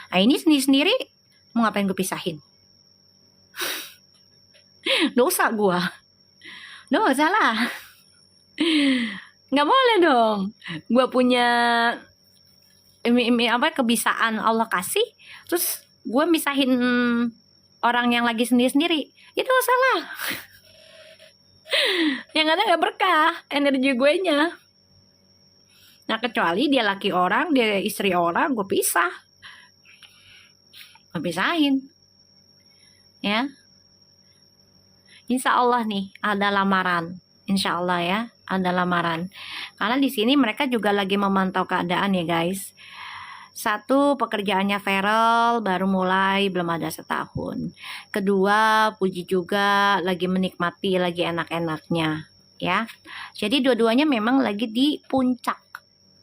Nah ini sendiri-sendiri mau ngapain gue pisahin? Dosa gue, dosa lah. Nggak boleh dong. Gue punya kebiasaan Allah kasih, terus gue misahin orang yang lagi sendiri-sendiri, itu salah. Yang ada nggak berkah energi gue nya. Nah kecuali dia laki orang, dia istri orang, gue pisahin ya. Insya Allah nih ada lamaran, insya Allah ya ada lamaran. Karena di sini mereka juga lagi memantau keadaan ya guys. Satu, pekerjaannya Feral baru mulai, belum ada setahun. Kedua, Puji juga lagi menikmati, lagi enak-enaknya, ya. Jadi dua-duanya memang lagi di puncak.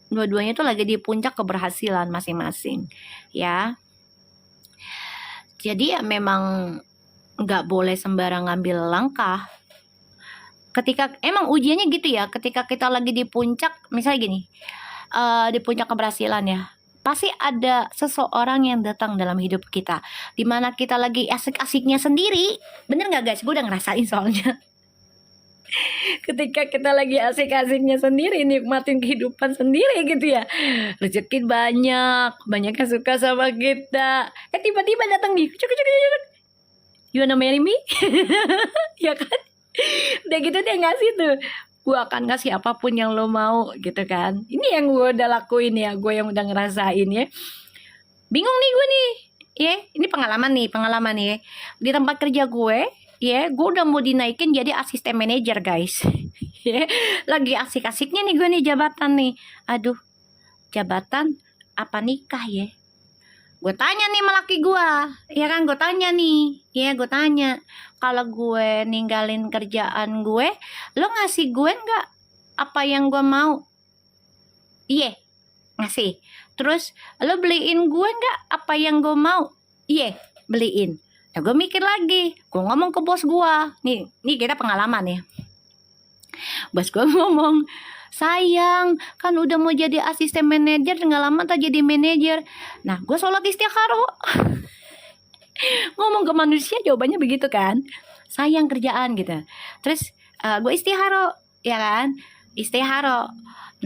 Dua-duanya tuh lagi di puncak keberhasilan masing-masing, ya. Jadi ya memang nggak boleh sembarang ngambil langkah. Ketika emang ujiannya gitu ya, ketika kita lagi di puncak, misalnya gini, di puncak keberhasilan ya, pasti ada seseorang yang datang dalam hidup kita, dimana kita lagi asik-asiknya sendiri. Bener nggak guys? Gue udah ngerasain soalnya. Ketika kita lagi asik-asiknya sendiri, nikmatin kehidupan sendiri gitu ya, rezeki banyak yang suka sama kita, tiba-tiba datang nih, cuk, cuk, cuk, cuk. You wanna marry me? Ya kan? Udah gitu dia ngasih tuh, gue akan ngasih apapun yang lo mau gitu kan. Ini yang gue udah lakuin ya, gue yang udah ngerasain ya. Bingung nih gue nih, ya. Ini pengalaman nih ya. Di tempat kerja gue, ya, gue udah mau dinaikin jadi asisten manajer guys. Ya, lagi asik-asiknya nih gue nih jabatan nih. Aduh, jabatan apa nikah ya? Gue tanya nih sama laki gue, ya kan, gue tanya nih, ya gue tanya, kalau gue ninggalin kerjaan gue, lo ngasih gue nggak apa yang gue mau? Iya, ngasih. Terus lo beliin gue nggak apa yang gue mau? Iya, beliin. Nah, gue mikir lagi, gue ngomong ke bos gue, nih kita pengalaman ya. Bos gue ngomong, sayang, kan udah mau jadi asisten manajer, nggak lama tak jadi manajer. Nah, gue sholat istikharah. Ngomong ke manusia jawabannya begitu kan, sayang kerjaan gitu. Terus gue istikharah, ya kan, istikharah.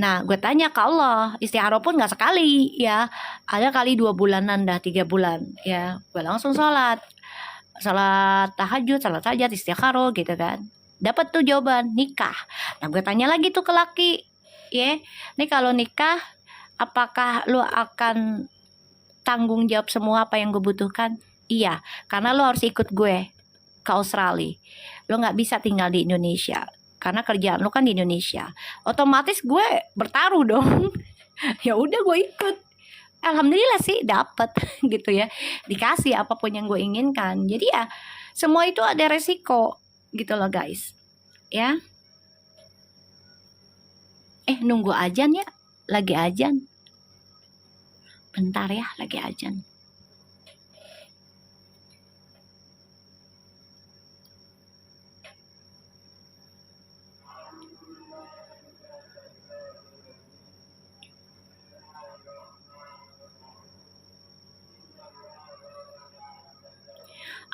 Nah, gue tanya ke Allah, istikharah pun nggak sekali ya, ada kali 2 bulanan dah, 3 bulan ya. Gue langsung sholat tahajud, sholat hajat, istikharah gitu kan. Dapat tuh jawaban, nikah. Nah, gue tanya lagi tuh ke laki, ya, nih kalau nikah, apakah lu akan tanggung jawab semua apa yang gue butuhkan? Iya, karena lo harus ikut gue ke Australia. Lo nggak bisa tinggal di Indonesia, karena kerjaan lo kan di Indonesia. Otomatis gue bertaruh dong. Ya udah gue ikut. Alhamdulillah sih dapet gitu ya, dikasih apapun yang gue inginkan. Jadi ya semua itu ada resiko gitu loh guys, ya. Nunggu ajan ya, lagi ajan. Bentar ya, lagi ajan.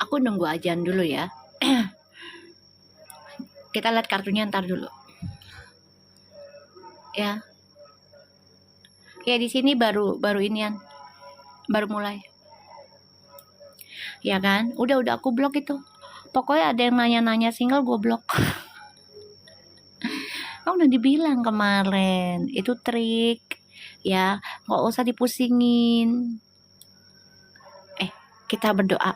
Aku nunggu ajan dulu ya. Kita lihat kartunya ntar dulu. Ya. Ya di sini baru inian. Baru mulai. Ya kan? Udah aku blok itu. Pokoknya ada yang nanya-nanya single gue blok. Kan udah dibilang kemarin, itu trik. Ya, nggak usah dipusingin. Kita berdoa.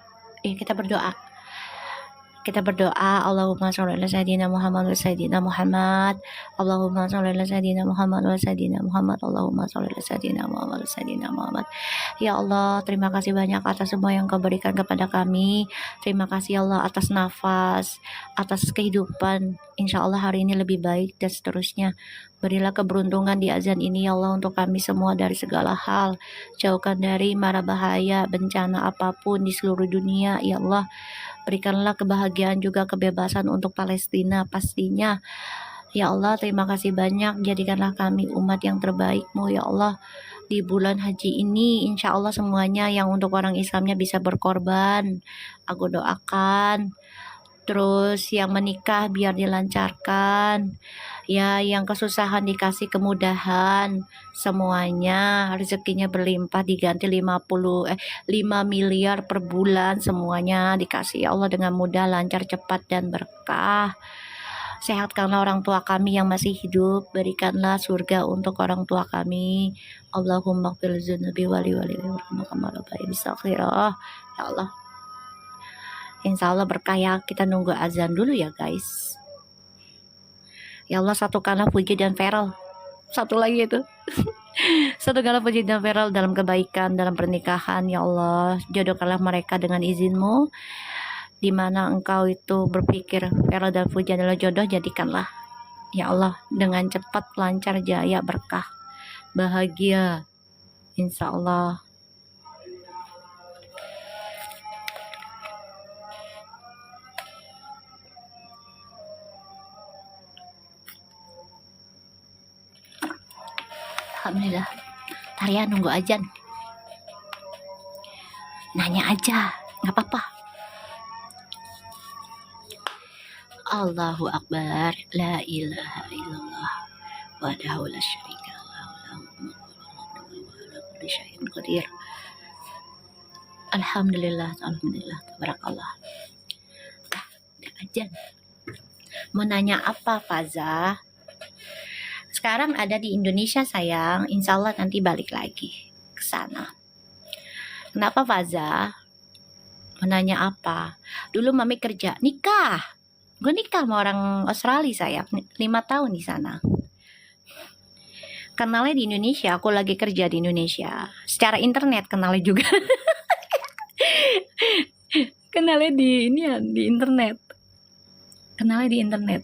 Kita berdoa, Allahumma sholli ala sayyidina Muhammad wa sayyidina Muhammad. Allahumma sholli ala sayyidina Muhammad wa sayyidina Muhammad. Allahumma sholli ala sayyidina Muhammad wa sayyidina Muhammad. Ya Allah, terima kasih banyak atas semua yang Kau berikan kepada kami. Terima kasih ya Allah atas nafas, atas kehidupan. Insya Allah hari ini lebih baik dan seterusnya. Berilah keberuntungan di azan ini ya Allah untuk kami semua dari segala hal. Jauhkan dari mara bahaya, bencana apapun di seluruh dunia ya Allah. Berikanlah kebahagiaan juga kebebasan untuk Palestina pastinya. Ya Allah, terima kasih banyak. Jadikanlah kami umat yang terbaik-Mu ya Allah. Di bulan haji ini insya Allah semuanya yang untuk orang Islamnya bisa berkorban. Aku doakan. Terus yang menikah biar dilancarkan. Ya, yang kesusahan dikasih kemudahan. Semuanya rezekinya berlimpah, diganti 5 miliar per bulan, semuanya dikasih ya Allah dengan mudah, lancar, cepat dan berkah. Sehatkanlah orang tua kami yang masih hidup, berikanlah surga untuk orang tua kami. Allahumma qfir dzunubi wali warhamna ya Allah. Insya Allah berkah ya. Kita nunggu azan dulu ya guys. Ya Allah, satukanlah Puji dan Feral. Satu lagi itu. Segala puji dan viral dalam kebaikan dalam pernikahan, ya Allah, jodohkanlah mereka dengan izin-Mu. Di mana Engkau itu berpikir viral dan puji adalah jodoh, jadikanlah ya Allah dengan cepat, lancar, jaya, berkah, bahagia, insya Allah. Alhamdulillah. Tarian nunggu ajan. Nanya aja, nggak apa-apa. Allahu Akbar, la ilaha illallah, wahdahu la syarika lahu, kulli syai'in qadir. Alhamdulillah, alhamdulillah, tabarakallah. Udah ajan. Mau nanya apa, Faza? Sekarang ada di Indonesia, sayang. Insya Allah nanti balik lagi ke sana. Kenapa, Faza? Mau nanya apa? Dulu Mami kerja, nikah. Gue nikah sama orang Australia, sayang. 5 tahun di sana. Kenalnya di Indonesia, aku lagi kerja di Indonesia. Secara internet kenalnya juga. Kenalnya di ini ya, di internet. Kenalnya di internet.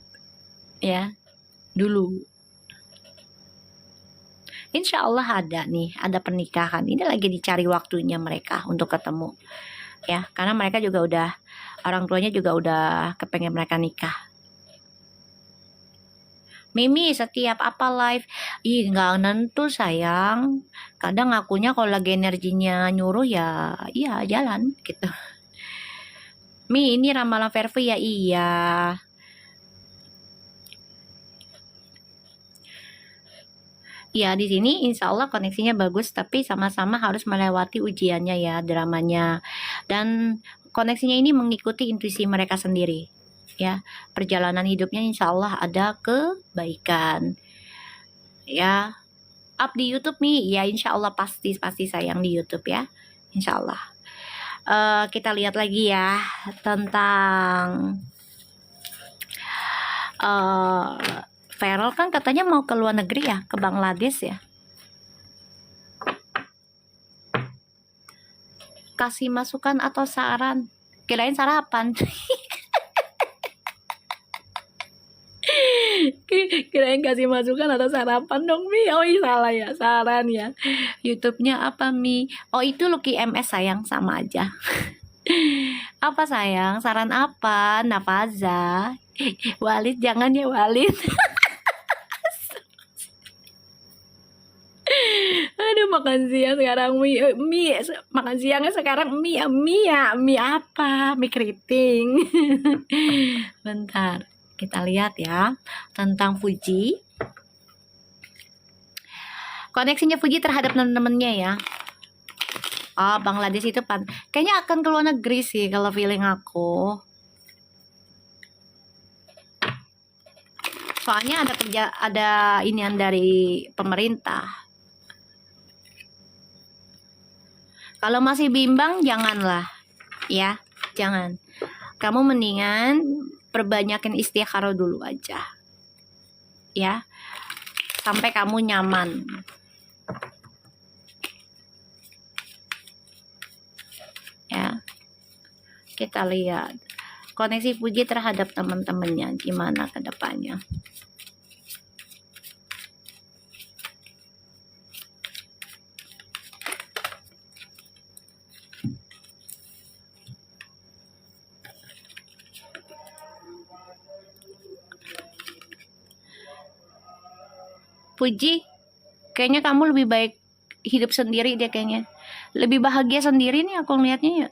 Ya, dulu. Insya Allah ada nih, ada pernikahan. Ini lagi dicari waktunya mereka untuk ketemu. Ya, karena mereka juga udah, orang tuanya juga udah kepengen mereka nikah. Mimi setiap apa live, nggak nentu sayang. Kadang akunya kalau lagi energinya nyuruh ya, iya jalan gitu. Mi, ini ramalan Verve ya, iya. Ya, di sini insya Allah koneksinya bagus, tapi sama-sama harus melewati ujiannya ya, dramanya. Dan koneksinya ini mengikuti intuisi mereka sendiri. Ya, perjalanan hidupnya insya Allah ada kebaikan. Ya, up di YouTube nih, ya insya Allah pasti sayang di YouTube ya, insya Allah. Kita lihat lagi ya tentang Feral kan katanya mau ke luar negeri ya, ke Bangladesh ya. Kasih masukan atau saran? Kirain sarapan. Kirain kasih masukan atau sarapan dong, Mi. Oh iya salah ya, saran ya. YouTube-nya apa, Mi? Oh itu Lucky MS sayang, sama aja. Apa sayang? Saran apa? Nafaza. Walid jangan ya, Walid. Aduh, makan siang sekarang mie makan siangnya sekarang mie apa? Mie keriting. Bentar, kita lihat ya tentang Fuji. Koneksinya Fuji terhadap teman-temannya ya. Bangladesh itu kayaknya akan ke luar negeri sih kalau feeling aku. Soalnya ada inian dari pemerintah. Kalau masih bimbang janganlah ya, jangan. Kamu mendingan perbanyakin istikharah dulu aja. Ya. Sampai kamu nyaman. Ya. Kita lihat koneksi Fuji terhadap teman-temannya gimana ke depannya. Puji, kayaknya kamu lebih baik hidup sendiri dia kayaknya. Lebih bahagia sendiri nih aku ngeliatnya ya.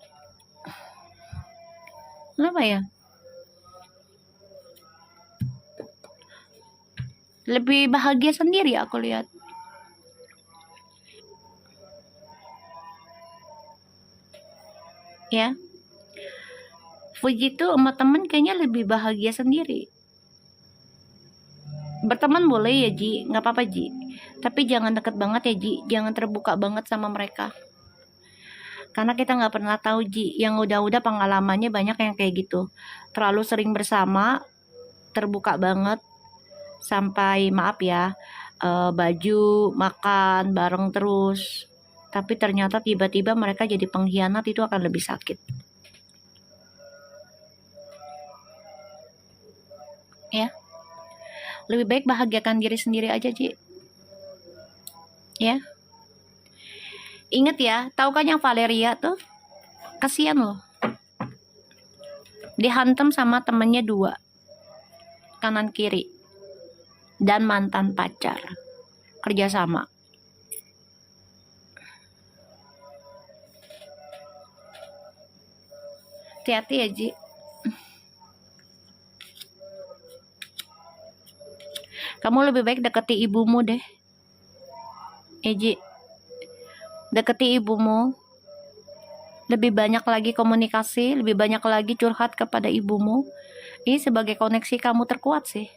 Kenapa ya? Lebih bahagia sendiri aku lihat. Ya. Fuji tuh sama temen kayaknya lebih bahagia sendiri. Berteman boleh ya Ji, nggak apa-apa Ji, tapi jangan deket banget ya Ji, jangan terbuka banget sama mereka, karena kita nggak pernah tahu Ji, yang udah pengalamannya banyak yang kayak gitu, terlalu sering bersama, terbuka banget, sampai maaf ya, baju, makan bareng terus. Tapi ternyata tiba-tiba mereka jadi pengkhianat, itu akan lebih sakit. Ya, lebih baik bahagiakan diri sendiri aja, Ji. Ya, inget ya, tahu kan yang Valeria tuh, kasihan loh. Dihantam sama temennya 2, kanan kiri, dan mantan pacar, kerjasama. Hati-hati ya, Ji. Kamu lebih baik deketi ibumu deh. Ji, deketi ibumu. Lebih banyak lagi komunikasi, lebih banyak lagi curhat kepada ibumu. Ini sebagai koneksi kamu terkuat sih.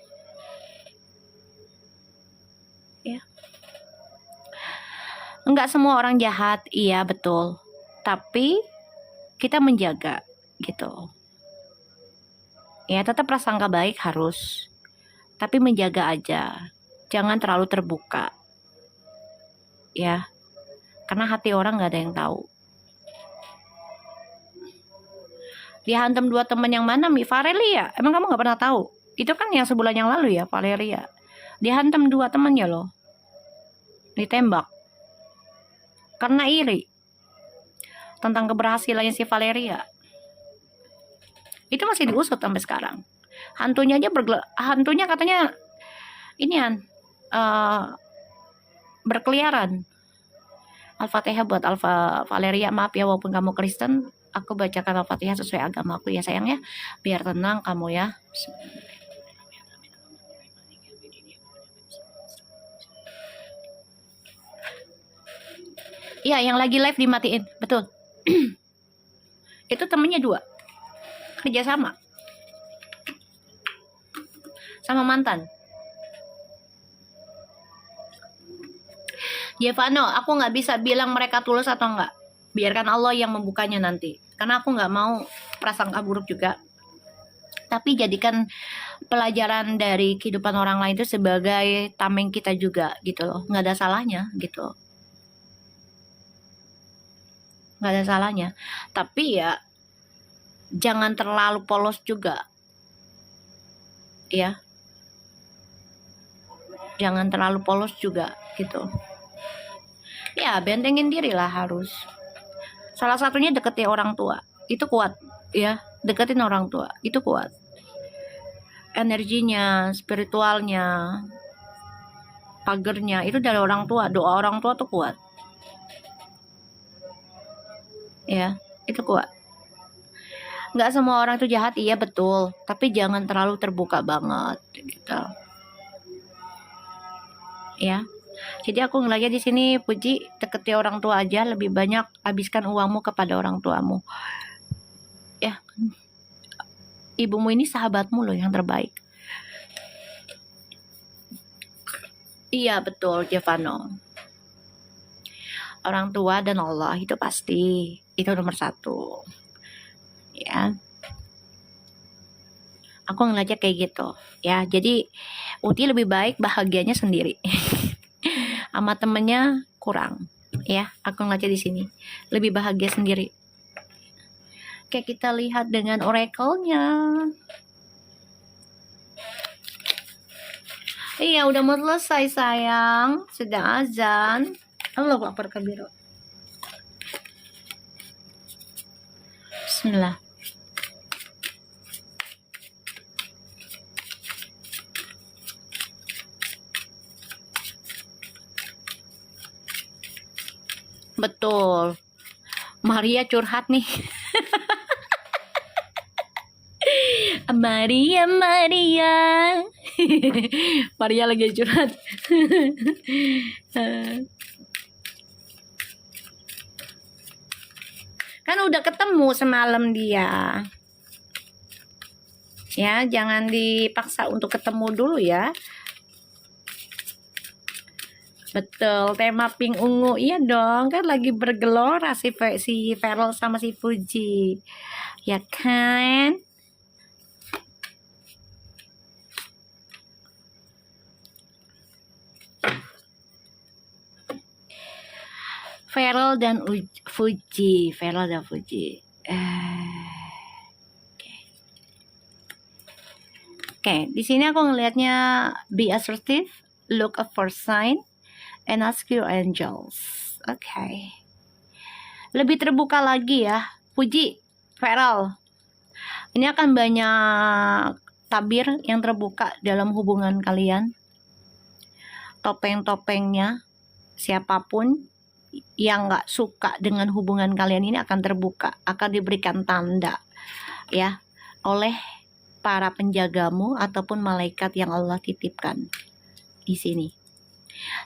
Ya. Enggak semua orang jahat, iya betul. Tapi kita menjaga gitu. Ya, tetap prasangka baik harus. Tapi menjaga aja. Jangan terlalu terbuka. Ya. Karena hati orang nggak ada yang tahu. Dihantam 2 teman yang mana, Mi? Valeria? Emang kamu nggak pernah tahu? Itu kan yang sebulan yang lalu ya, Valeria. Dihantam 2 temannya loh. Ditembak. Karena iri. Tentang keberhasilannya si Valeria. Itu masih diusut sampai sekarang. Hantunya aja hantunya katanya inian berkeliaran. Al-Fatihah buat Valeria, maaf ya walaupun kamu Kristen, aku bacakan Al-Fatihah sesuai agama aku ya sayang ya, biar tenang kamu ya. Iya, yang lagi live dimatiin, betul. Itu temennya 2, kerjasama sama mantan. Jevano, aku nggak bisa bilang mereka tulus atau enggak. Biarkan Allah yang membukanya nanti. Karena aku nggak mau prasangka buruk juga. Tapi jadikan pelajaran dari kehidupan orang lain itu sebagai tameng kita juga gitu loh. Nggak ada salahnya gitu. Nggak ada salahnya. Tapi ya jangan terlalu polos juga. Ya. Jangan terlalu polos juga gitu. Ya, bentengin diri lah harus. Salah satunya deketin orang tua. Itu kuat, ya. Deketin orang tua, itu kuat. Energinya, spiritualnya, pagernya, itu dari orang tua. Doa orang tua tuh kuat. Ya, itu kuat. Nggak semua orang itu jahat, iya betul. Tapi jangan terlalu terbuka banget, gitu. Ya. Jadi aku ngeliatnya di sini, Puji, deketi orang tua aja, lebih banyak habiskan uangmu kepada orang tuamu. Ya, ibumu ini sahabatmu loh yang terbaik. Iya betul, Jevano. Orang tua dan Allah itu pasti, itu nomor 1. Ya. Aku ngeliatnya kayak gitu. Ya, jadi Uti lebih baik bahagianya sendiri. Sama temennya kurang. Ya, aku ngeliatnya di sini. Lebih bahagia sendiri. Oke, kita lihat dengan oracle-nya. Iya, udah mau selesai sayang. Sudah azan. Allah Akbar kabiro. Bismillah. Betul. Maria curhat nih. Maria. Maria lagi curhat. Kan udah ketemu semalam dia. Ya, jangan dipaksa untuk ketemu dulu ya. Betul, tema pink ungu. Iya dong, kan lagi bergelora si Feral sama si Fuji. Ya kan? Feral dan Fuji. Feral dan Fuji. Oke, di sini aku ngelihatnya be assertive, look up for sign, and ask your angels. Oke. Lebih terbuka lagi ya, Fuji, Feral. Ini akan banyak tabir yang terbuka dalam hubungan kalian. Topeng-topengnya, siapapun yang nggak suka dengan hubungan kalian ini akan terbuka, akan diberikan tanda ya oleh para penjagamu ataupun malaikat yang Allah titipkan di sini.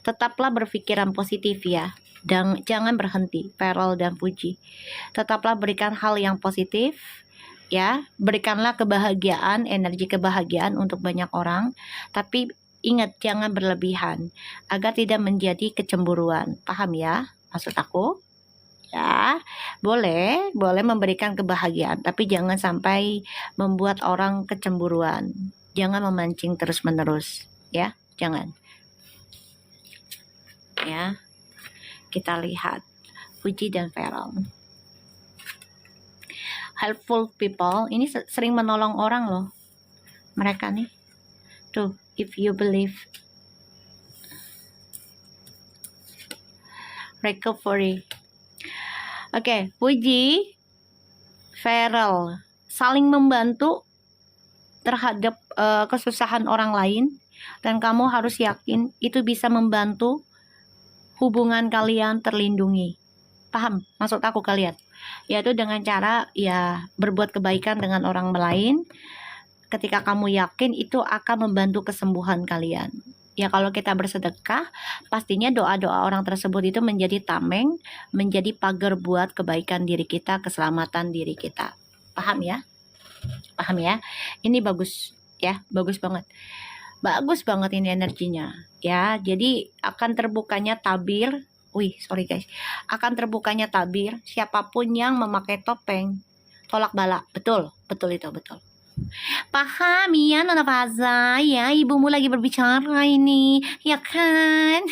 Tetaplah berpikiran positif ya, dan jangan berhenti, Feral dan Fuji. Tetaplah berikan hal yang positif ya, berikanlah kebahagiaan, energi kebahagiaan untuk banyak orang, tapi ingat jangan berlebihan agar tidak menjadi kecemburuan. Paham ya maksud aku? Ya, boleh memberikan kebahagiaan, tapi jangan sampai membuat orang kecemburuan. Jangan memancing terus-menerus, ya, jangan. Ya, kita lihat Fuji dan Feral. Helpful people, ini sering menolong orang loh. Mereka nih, tuh, if you believe. Recovery. Oke, Fuji, Feral, saling membantu terhadap kesusahan orang lain, dan kamu harus yakin itu bisa membantu hubungan kalian terlindungi. Paham maksud aku kalian? Yaitu dengan cara ya berbuat kebaikan dengan orang lain. Ketika kamu yakin itu akan membantu kesembuhan kalian. Ya kalau kita bersedekah, pastinya doa-doa orang tersebut itu menjadi tameng, menjadi pagar buat kebaikan diri kita, keselamatan diri kita. Paham ya? Paham ya? Ini bagus ya, bagus banget. Bagus banget ini energinya. Ya, jadi akan terbukanya tabir. Sorry guys. Akan terbukanya tabir siapapun yang memakai topeng tolak bala. Betul itu, betul. Paham ya Nona Faza, ya ibumu lagi berbicara ini, ya kan?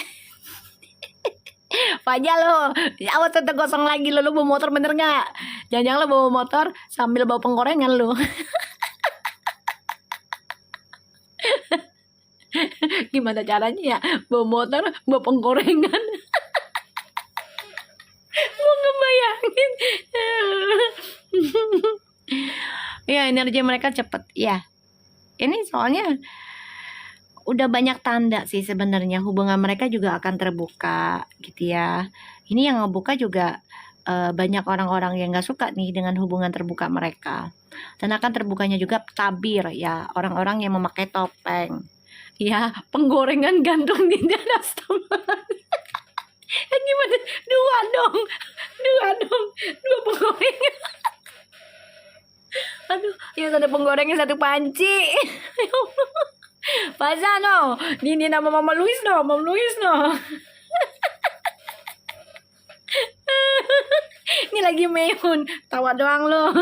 Faja lo, awas tetep kosong lagi lo bawa motor bener nggak? Jangan-jangan lo bawa motor sambil bawa penggorengan lo. Gimana caranya ya? Bawa motor, bawa penggorengan. Mau ngebayangin. Ya energi mereka cepet ya. Ini soalnya udah banyak tanda sih sebenarnya hubungan mereka juga akan terbuka gitu ya. Ini yang ngebuka juga banyak orang-orang yang nggak suka nih dengan hubungan terbuka mereka. Dan akan terbukanya juga tabir ya, orang-orang yang memakai topeng. Ya, penggorengan gantung di dalam stomach. Gimana? Dua dong, dua penggorengan. Aduh, yang satu penggorengnya satu panci. Paza no, ini nama Mama Luis no. Ini lagi mehun, tawa doang lo.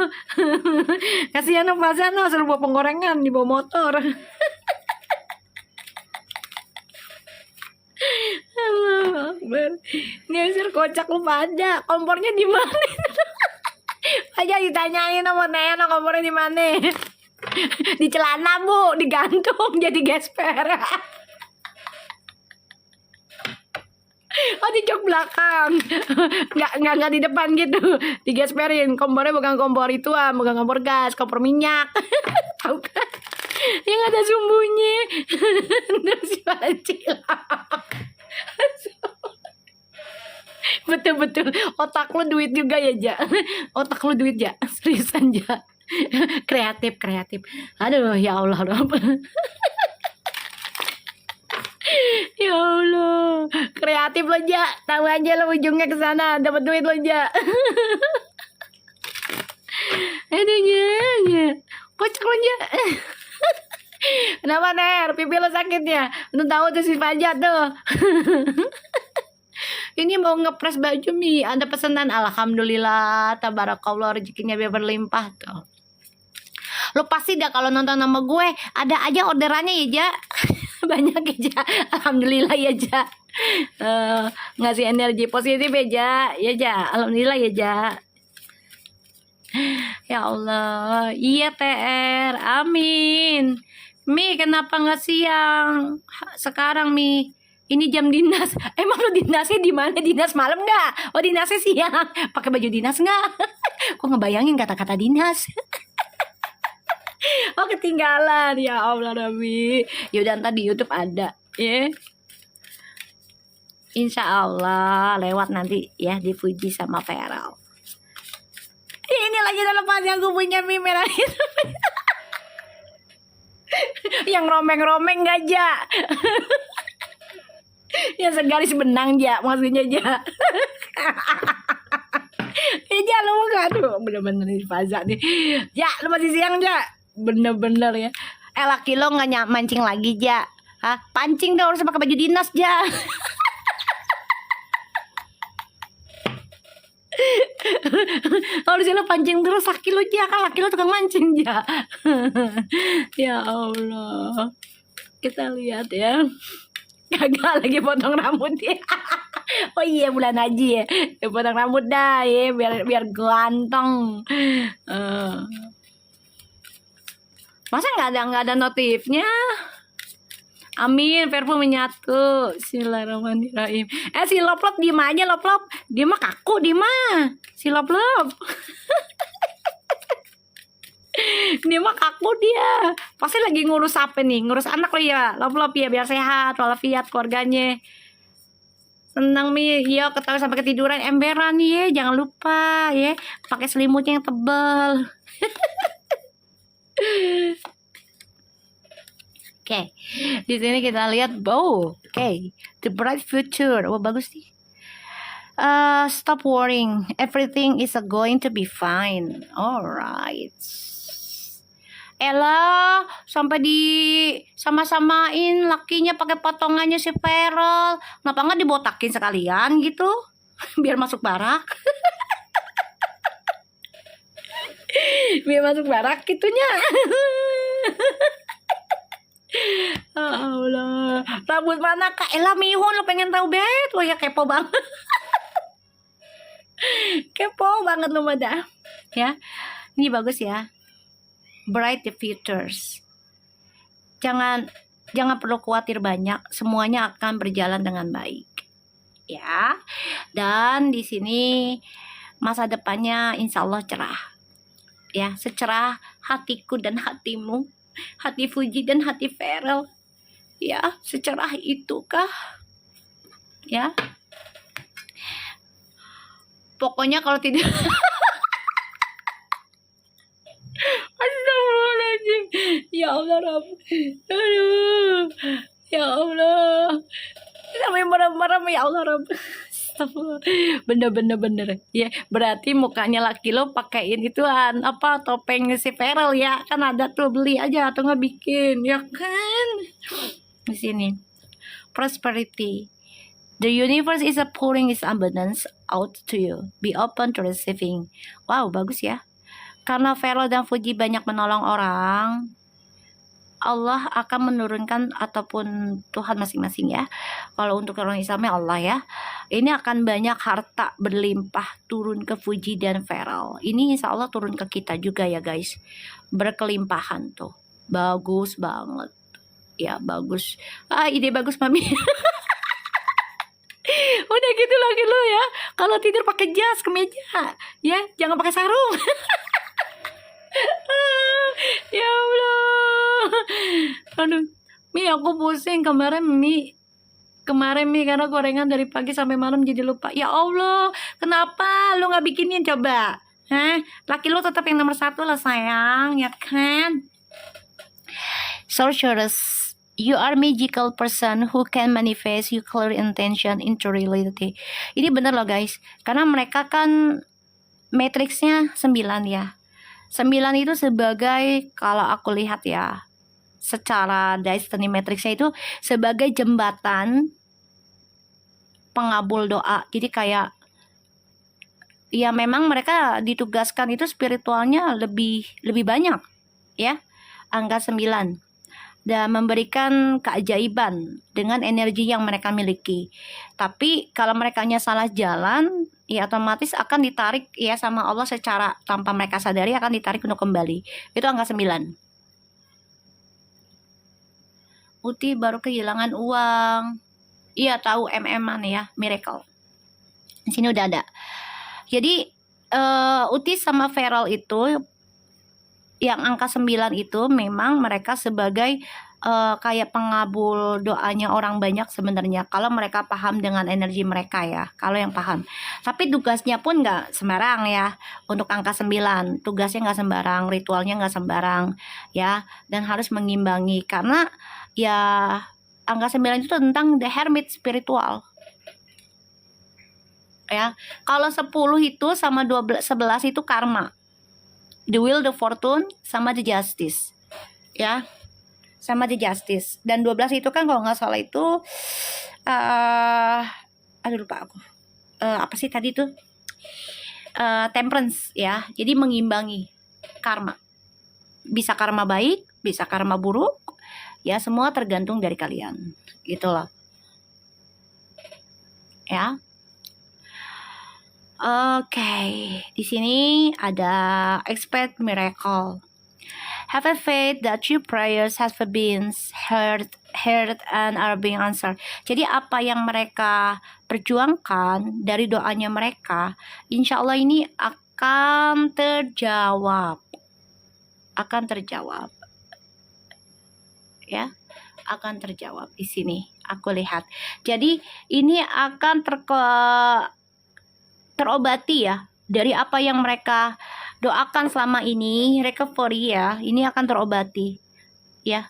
Kasihan no Paza no, suruh bawa penggorengan di bawa motor. Ngesir kocak lu pada, kompornya di mana? Aja ditanyain sama Nena kompornya di mana? Di celana bu, digantung jadi gesper. Oh di jok belakang, nggak di depan gitu, digesperin. Kompornya bukan kompor itu bukan kompor gas, kompor minyak. Tahu kan? Yang ada sumbunya. Terus betul otak lu duit juga ya Ja, otak lu duit Ja, seriusan Ja. kreatif aduh ya Allah ya Allah kreatif lo Ja, tahu aja lo ujungnya ke sana dapat duit lo Ja. Aduh ya kocak lo Ja. Kenapa Ner, pipi lo sakit ya? Lu tahu tuh si Fajar tuh. Ini mau ngepres baju Mi, ada pesanan. Alhamdulillah, tabarakallah, rezekinya biar berlimpah tuh. Lo pasti dah kalau nonton sama gue ada aja orderannya ya Ja. Banyak ya Ja. Alhamdulillah ya Ja. ngasih energi positif ya Ja. Ya Ja, alhamdulillah ya Ja. Ya Allah, iya TR, amin. Mi, kenapa nggak siang? Sekarang Mi, ini jam dinas. Emang lu dinasnya di mana? Dinas malam nggak? Oh dinasnya siang. Pakai baju dinas nggak? Kok ngebayangin kata-kata dinas? Oh ketinggalan, ya Allah Rabbi. Yaudah ntar di YouTube ada, ya. Insya Allah lewat nanti ya dipuji sama Feral. Ini lagi dalam yang gue punya mie merah itu. Yang romeng-romeng gak Ja? Yang segaris benang Ja, maksudnya Ja. Ja lu gak tuh bener-bener nih Faza nih. Ja lu masih siang Ja, bener-bener ya. Laki lo gak mancing lagi Ja? Hah? Pancing dong harus pakai baju dinas Ja. Harusnya lo pancing terus laki lo Ja, kan laki lo tukang mancing Ja. Ya Allah, kita lihat ya. Kagak lagi potong rambut ya. Oh iya bulan haji ya, ya potong rambut dah ya biar ganteng. Masa nggak ada notifnya? Amin, perfu menyatu. Bismillahirrahmanirrahim. Si Loplop diem aja Loplop. Dia mah kaku, dia mah. Si Loplop. Dia mah kaku dia. Pasti lagi ngurus apa nih? Ngurus anak lo ya. Loplop ya biar sehat walafiat keluarganya. Senang Mi, ya ketawa sampai ketiduran emberan nih ya. Jangan lupa ya, pakai selimutnya yang tebal. Oke, di sini kita lihat oke, the bright future. Wah bagus nih. Stop worrying, everything is going to be fine. Alright. Ella sampai di sama-samain lakinya pakai potongannya si Feral. Kenapa nggak dibotakin sekalian gitu? Biar masuk barak. Biar masuk barak gitunya. Allah, rambut mana Kak Ella Mihun lo pengen tahu bet? Lo ya kepo banget. Kepo banget lo pada. Ya, ini bagus ya. Bright the futures. Jangan perlu khawatir banyak, semuanya akan berjalan dengan baik. Ya. Dan di sini masa depannya insya Allah cerah. Ya, secerah hatiku dan hatimu. Hati Fuji dan hati Feral. Ya, secerah itukah? Ya. Pokoknya kalau tidak Astagfirullahaladzim. Ya Allah Rabb. Aduh. Ya Allah. Sampai marah-marah ya Allah Rabb. Bener ya, berarti mukanya laki lo pakein ituan apa topeng si Feral ya, kan ada tuh, beli aja atau nggak bikin ya kan. Di sini prosperity, the universe is pouring its abundance out to you, be open to receiving. Wow bagus ya, karena Feral dan Fuji banyak menolong orang, Allah akan menurunkan ataupun Tuhan masing-masing ya. Kalau untuk orang Islamnya Allah ya. Ini akan banyak harta berlimpah turun ke Fuji dan Feral. Ini insya Allah turun ke kita juga ya guys. Berkelimpahan tuh. Bagus banget. Ya bagus. Ide bagus Mami. Udah gitu lagi lo ya. Kalau tidur pakai jas kemeja. Ya jangan pakai sarung. Ya Allah. Aduh, Mi aku pusing kemarin Mi karena gorengan dari pagi sampai malam jadi lupa. Ya Allah, kenapa lu nggak bikinin coba? Hah? Laki lu tetap yang nomor 1 lah sayang, ya kan? Sorceress, you are magical person who can manifest your clear intention into reality. Ini bener loh guys, karena mereka kan matriksnya 9 ya. 9 itu sebagai, kalau aku lihat ya, secara destiny matrixnya itu sebagai jembatan pengabul doa. Jadi kayak ya memang mereka ditugaskan itu spiritualnya lebih banyak ya. Angka 9. dan memberikan keajaiban dengan energi yang mereka miliki. Tapi kalau mereka hanya salah jalan, ya otomatis akan ditarik ya sama Allah secara tanpa mereka sadari, akan ditarik untuk kembali. Itu angka 9. Uti baru kehilangan uang. Iya tahu MM-an ya, miracle. Di sini udah ada. Jadi Uti sama Feral itu yang angka 9 itu memang mereka sebagai kayak pengabul doanya orang banyak sebenarnya kalau mereka paham dengan energi mereka ya, kalau yang paham. Tapi tugasnya pun nggak sembarang ya. Untuk angka 9 tugasnya nggak sembarang, ritualnya nggak sembarang ya, dan harus mengimbangi karena ya angka 9 itu tentang the hermit spiritual ya. Kalau 10 itu sama 11 itu karma, the will, the fortune, sama the justice ya, sama the justice. Dan 12 itu kan kalau nggak salah itu aduh lupa aku apa sih tadi tuh, temperance ya. Jadi mengimbangi karma, bisa karma baik, bisa karma buruk ya, semua tergantung dari kalian gitu loh ya. Oke, di sini ada expect miracle. Have a faith that your prayers have been heard and are being answered. Jadi apa yang mereka perjuangkan dari doanya mereka, insya Allah ini akan terjawab. Akan terjawab. Ya, akan terjawab di sini. Aku lihat. Jadi ini akan terobati ya dari apa yang mereka doakan selama ini, recovery ya, ini akan terobati ya,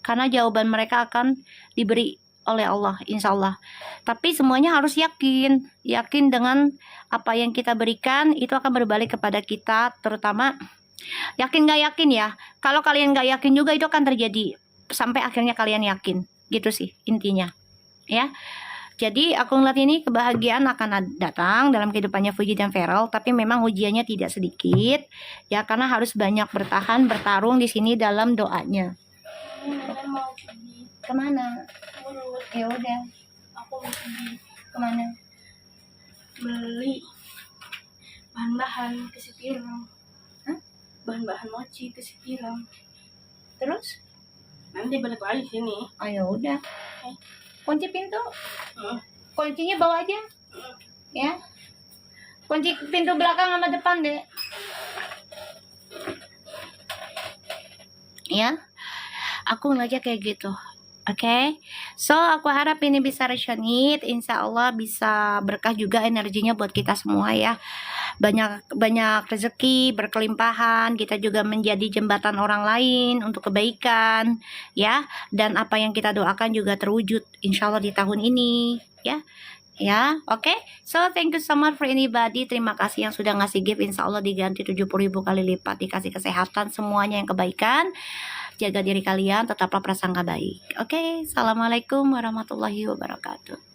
karena jawaban mereka akan diberi oleh Allah insya Allah. Tapi semuanya harus yakin dengan apa yang kita berikan itu akan berbalik kepada kita, terutama yakin gak yakin ya. Kalau kalian gak yakin juga itu akan terjadi sampai akhirnya kalian yakin, gitu sih intinya ya. Jadi aku ngeliat ini kebahagiaan akan datang dalam kehidupannya Fuji dan Feral, tapi memang ujiannya tidak sedikit ya, karena harus banyak bertahan, bertarung di sini dalam doanya. Mau pergi Kemana? urut. Ya udah, Aku mau pergi kemana? beli bahan-bahan ke Sipiram. Hah? Bahan-bahan mochi ke Sipiram. Terus? Nanti balik lagi sini. Oh ya udah. Kunci pintu. Kuncinya bawa aja. Ya. Kunci pintu belakang sama depan deh. Ya. Aku ngeliatnya kayak gitu. Oke. So aku harap ini bisa resonate. Insya Allah bisa berkah juga energinya buat kita semua ya. Banyak rezeki, berkelimpahan, kita juga menjadi jembatan orang lain untuk kebaikan ya, dan apa yang kita doakan juga terwujud insya Allah di tahun ini ya. Oke. So thank you so much for anybody, terima kasih yang sudah ngasih gift, insya Allah diganti 70.000 kali lipat, dikasih kesehatan semuanya yang kebaikan, jaga diri kalian, tetaplah prasangka baik. Oke. Assalamualaikum warahmatullahi wabarakatuh.